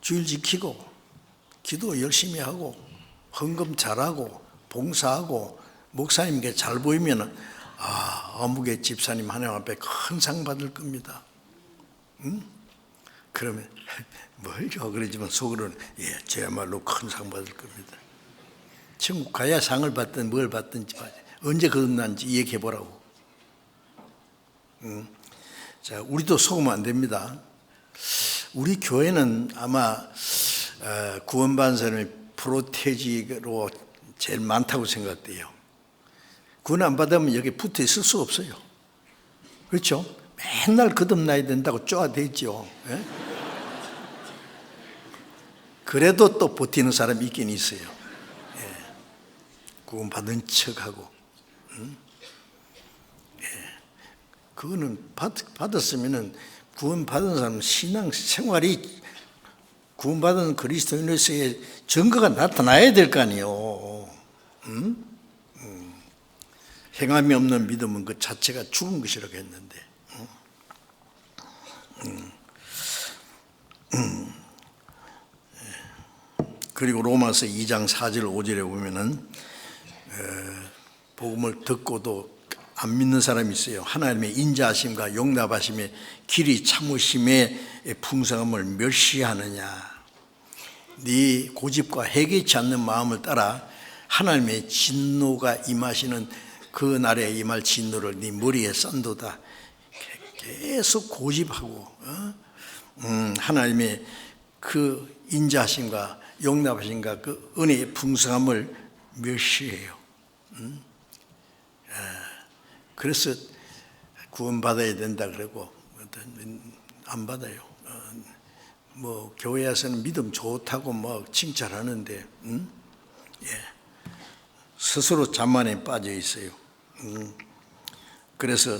주일 지키고 기도 열심히 하고 헌금 잘하고 봉사하고 목사님께 잘 보이면 어묵의 집사님 하나님 앞에 큰 상 받을 겁니다. 그러면 뭘요? 그러지만 속으로는 저야말로 큰 상 받을 겁니다. 천국 가야 상을 받든 뭘 받든지 언제 거듭난지 얘기해 보라고. 자, 우리도 속으면 안 됩니다. 우리 교회는 아마 구원받은 사람이 프로테지로 제일 많다고 생각돼요. 구원 안 받으면 여기 붙어 있을 수 없어요. 그렇죠? 맨날 거듭나야 된다고 쪼아대죠. 예? 그래도 또 버티는 사람이 있긴 있어요. 예. 구원 받은 척하고. 예. 그거는 받았으면은 구원 받은 사람 신앙 생활이 구원 받은 그리스도인으로서의 증거가 나타나야 될 거 아니에요. 행함이 없는 믿음은 그 자체가 죽은 것이라고 했는데. 그리고 로마서 2장 4절 5절에 보면은 복음을 듣고도 안 믿는 사람이 있어요. 하나님의 인자하심과 용납하심의 길이 참으심의 풍성함을 멸시하느냐. 네 고집과 해결치 않는 마음을 따라 하나님의 진노가 임하시는 그 날에 임할 진노를 네 머리에 썬도다. 계속 고집하고 하나님의 그 인자하심과 용납하심과 그 은혜의 풍성함을 멸시해요. 그래서 구원받아야 된다 그러고 안 받아요. 뭐 교회에서는 믿음 좋다고 뭐 칭찬하는데 스스로 자만에 빠져 있어요. 그래서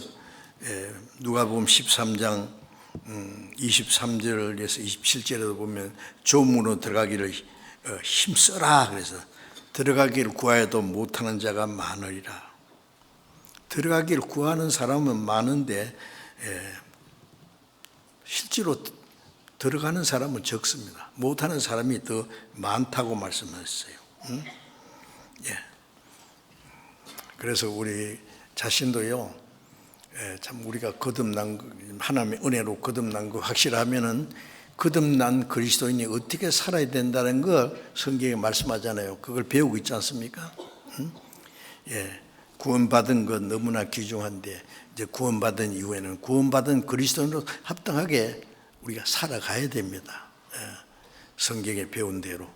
누가복음 13장 23절에서 27절에도 보면 조문으로 들어가기를 힘써라. 그래서 들어가기를 구하여도 못하는 자가 많으리라. 들어가기를 구하는 사람은 많은데 실제로 들어가는 사람은 적습니다. 못하는 사람이 더 많다고 말씀하셨어요. 그래서 우리 자신도요, 참 우리가 거듭난 하나님의 은혜로 거듭난 거 확실하면은 거듭난 그리스도인이 어떻게 살아야 된다는 걸 성경에 말씀하잖아요. 그걸 배우고 있지 않습니까? 구원받은 건 너무나 귀중한데 이제 구원받은 이후에는 구원받은 그리스도인으로 합당하게 우리가 살아가야 됩니다. 성경에 배운 대로.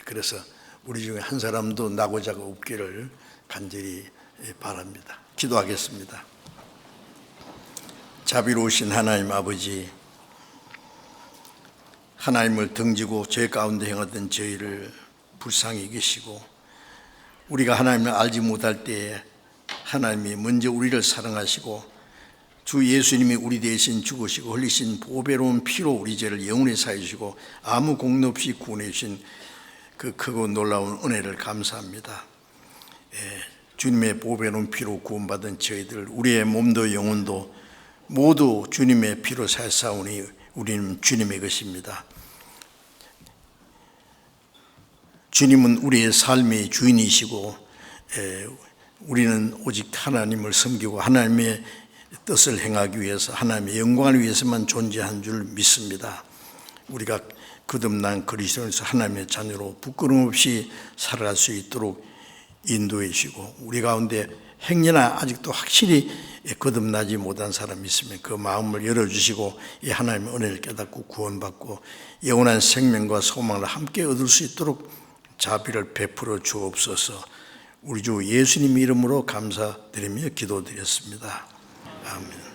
그래서 우리 중에 한 사람도 나고자가 없기를 간절히 바랍니다. 기도하겠습니다. 자비로우신 하나님 아버지, 하나님을 등지고 죄 가운데 행하던 저희를 불쌍히 여기시고 우리가 하나님을 알지 못할 때에 하나님이 먼저 우리를 사랑하시고 주 예수님이 우리 대신 죽으시고 흘리신 보배로운 피로 우리 죄를 영원히 사해 주시고 아무 공로 없이 구원해 주신 그 크고 놀라운 은혜를 감사합니다. 주님의 보배로운 피로 구원받은 저희들, 우리의 몸도 영혼도 모두 주님의 피로 살사오니 우리는 주님의 것입니다. 주님은 우리의 삶의 주인이시고 우리는 오직 하나님을 섬기고 하나님의 뜻을 행하기 위해서 하나님의 영광을 위해서만 존재한 줄 믿습니다. 우리가 거듭난 그리스도인으로서 하나님의 자녀로 부끄럼 없이 살아갈 수 있도록 인도해 주시고 우리 가운데 행여나 아직도 확실히 거듭나지 못한 사람이 있으면 그 마음을 열어주시고 이 하나님의 은혜를 깨닫고 구원받고 영원한 생명과 소망을 함께 얻을 수 있도록 자비를 베풀어 주옵소서. 우리 주 예수님 이름으로 감사드리며 기도드렸습니다. 아멘.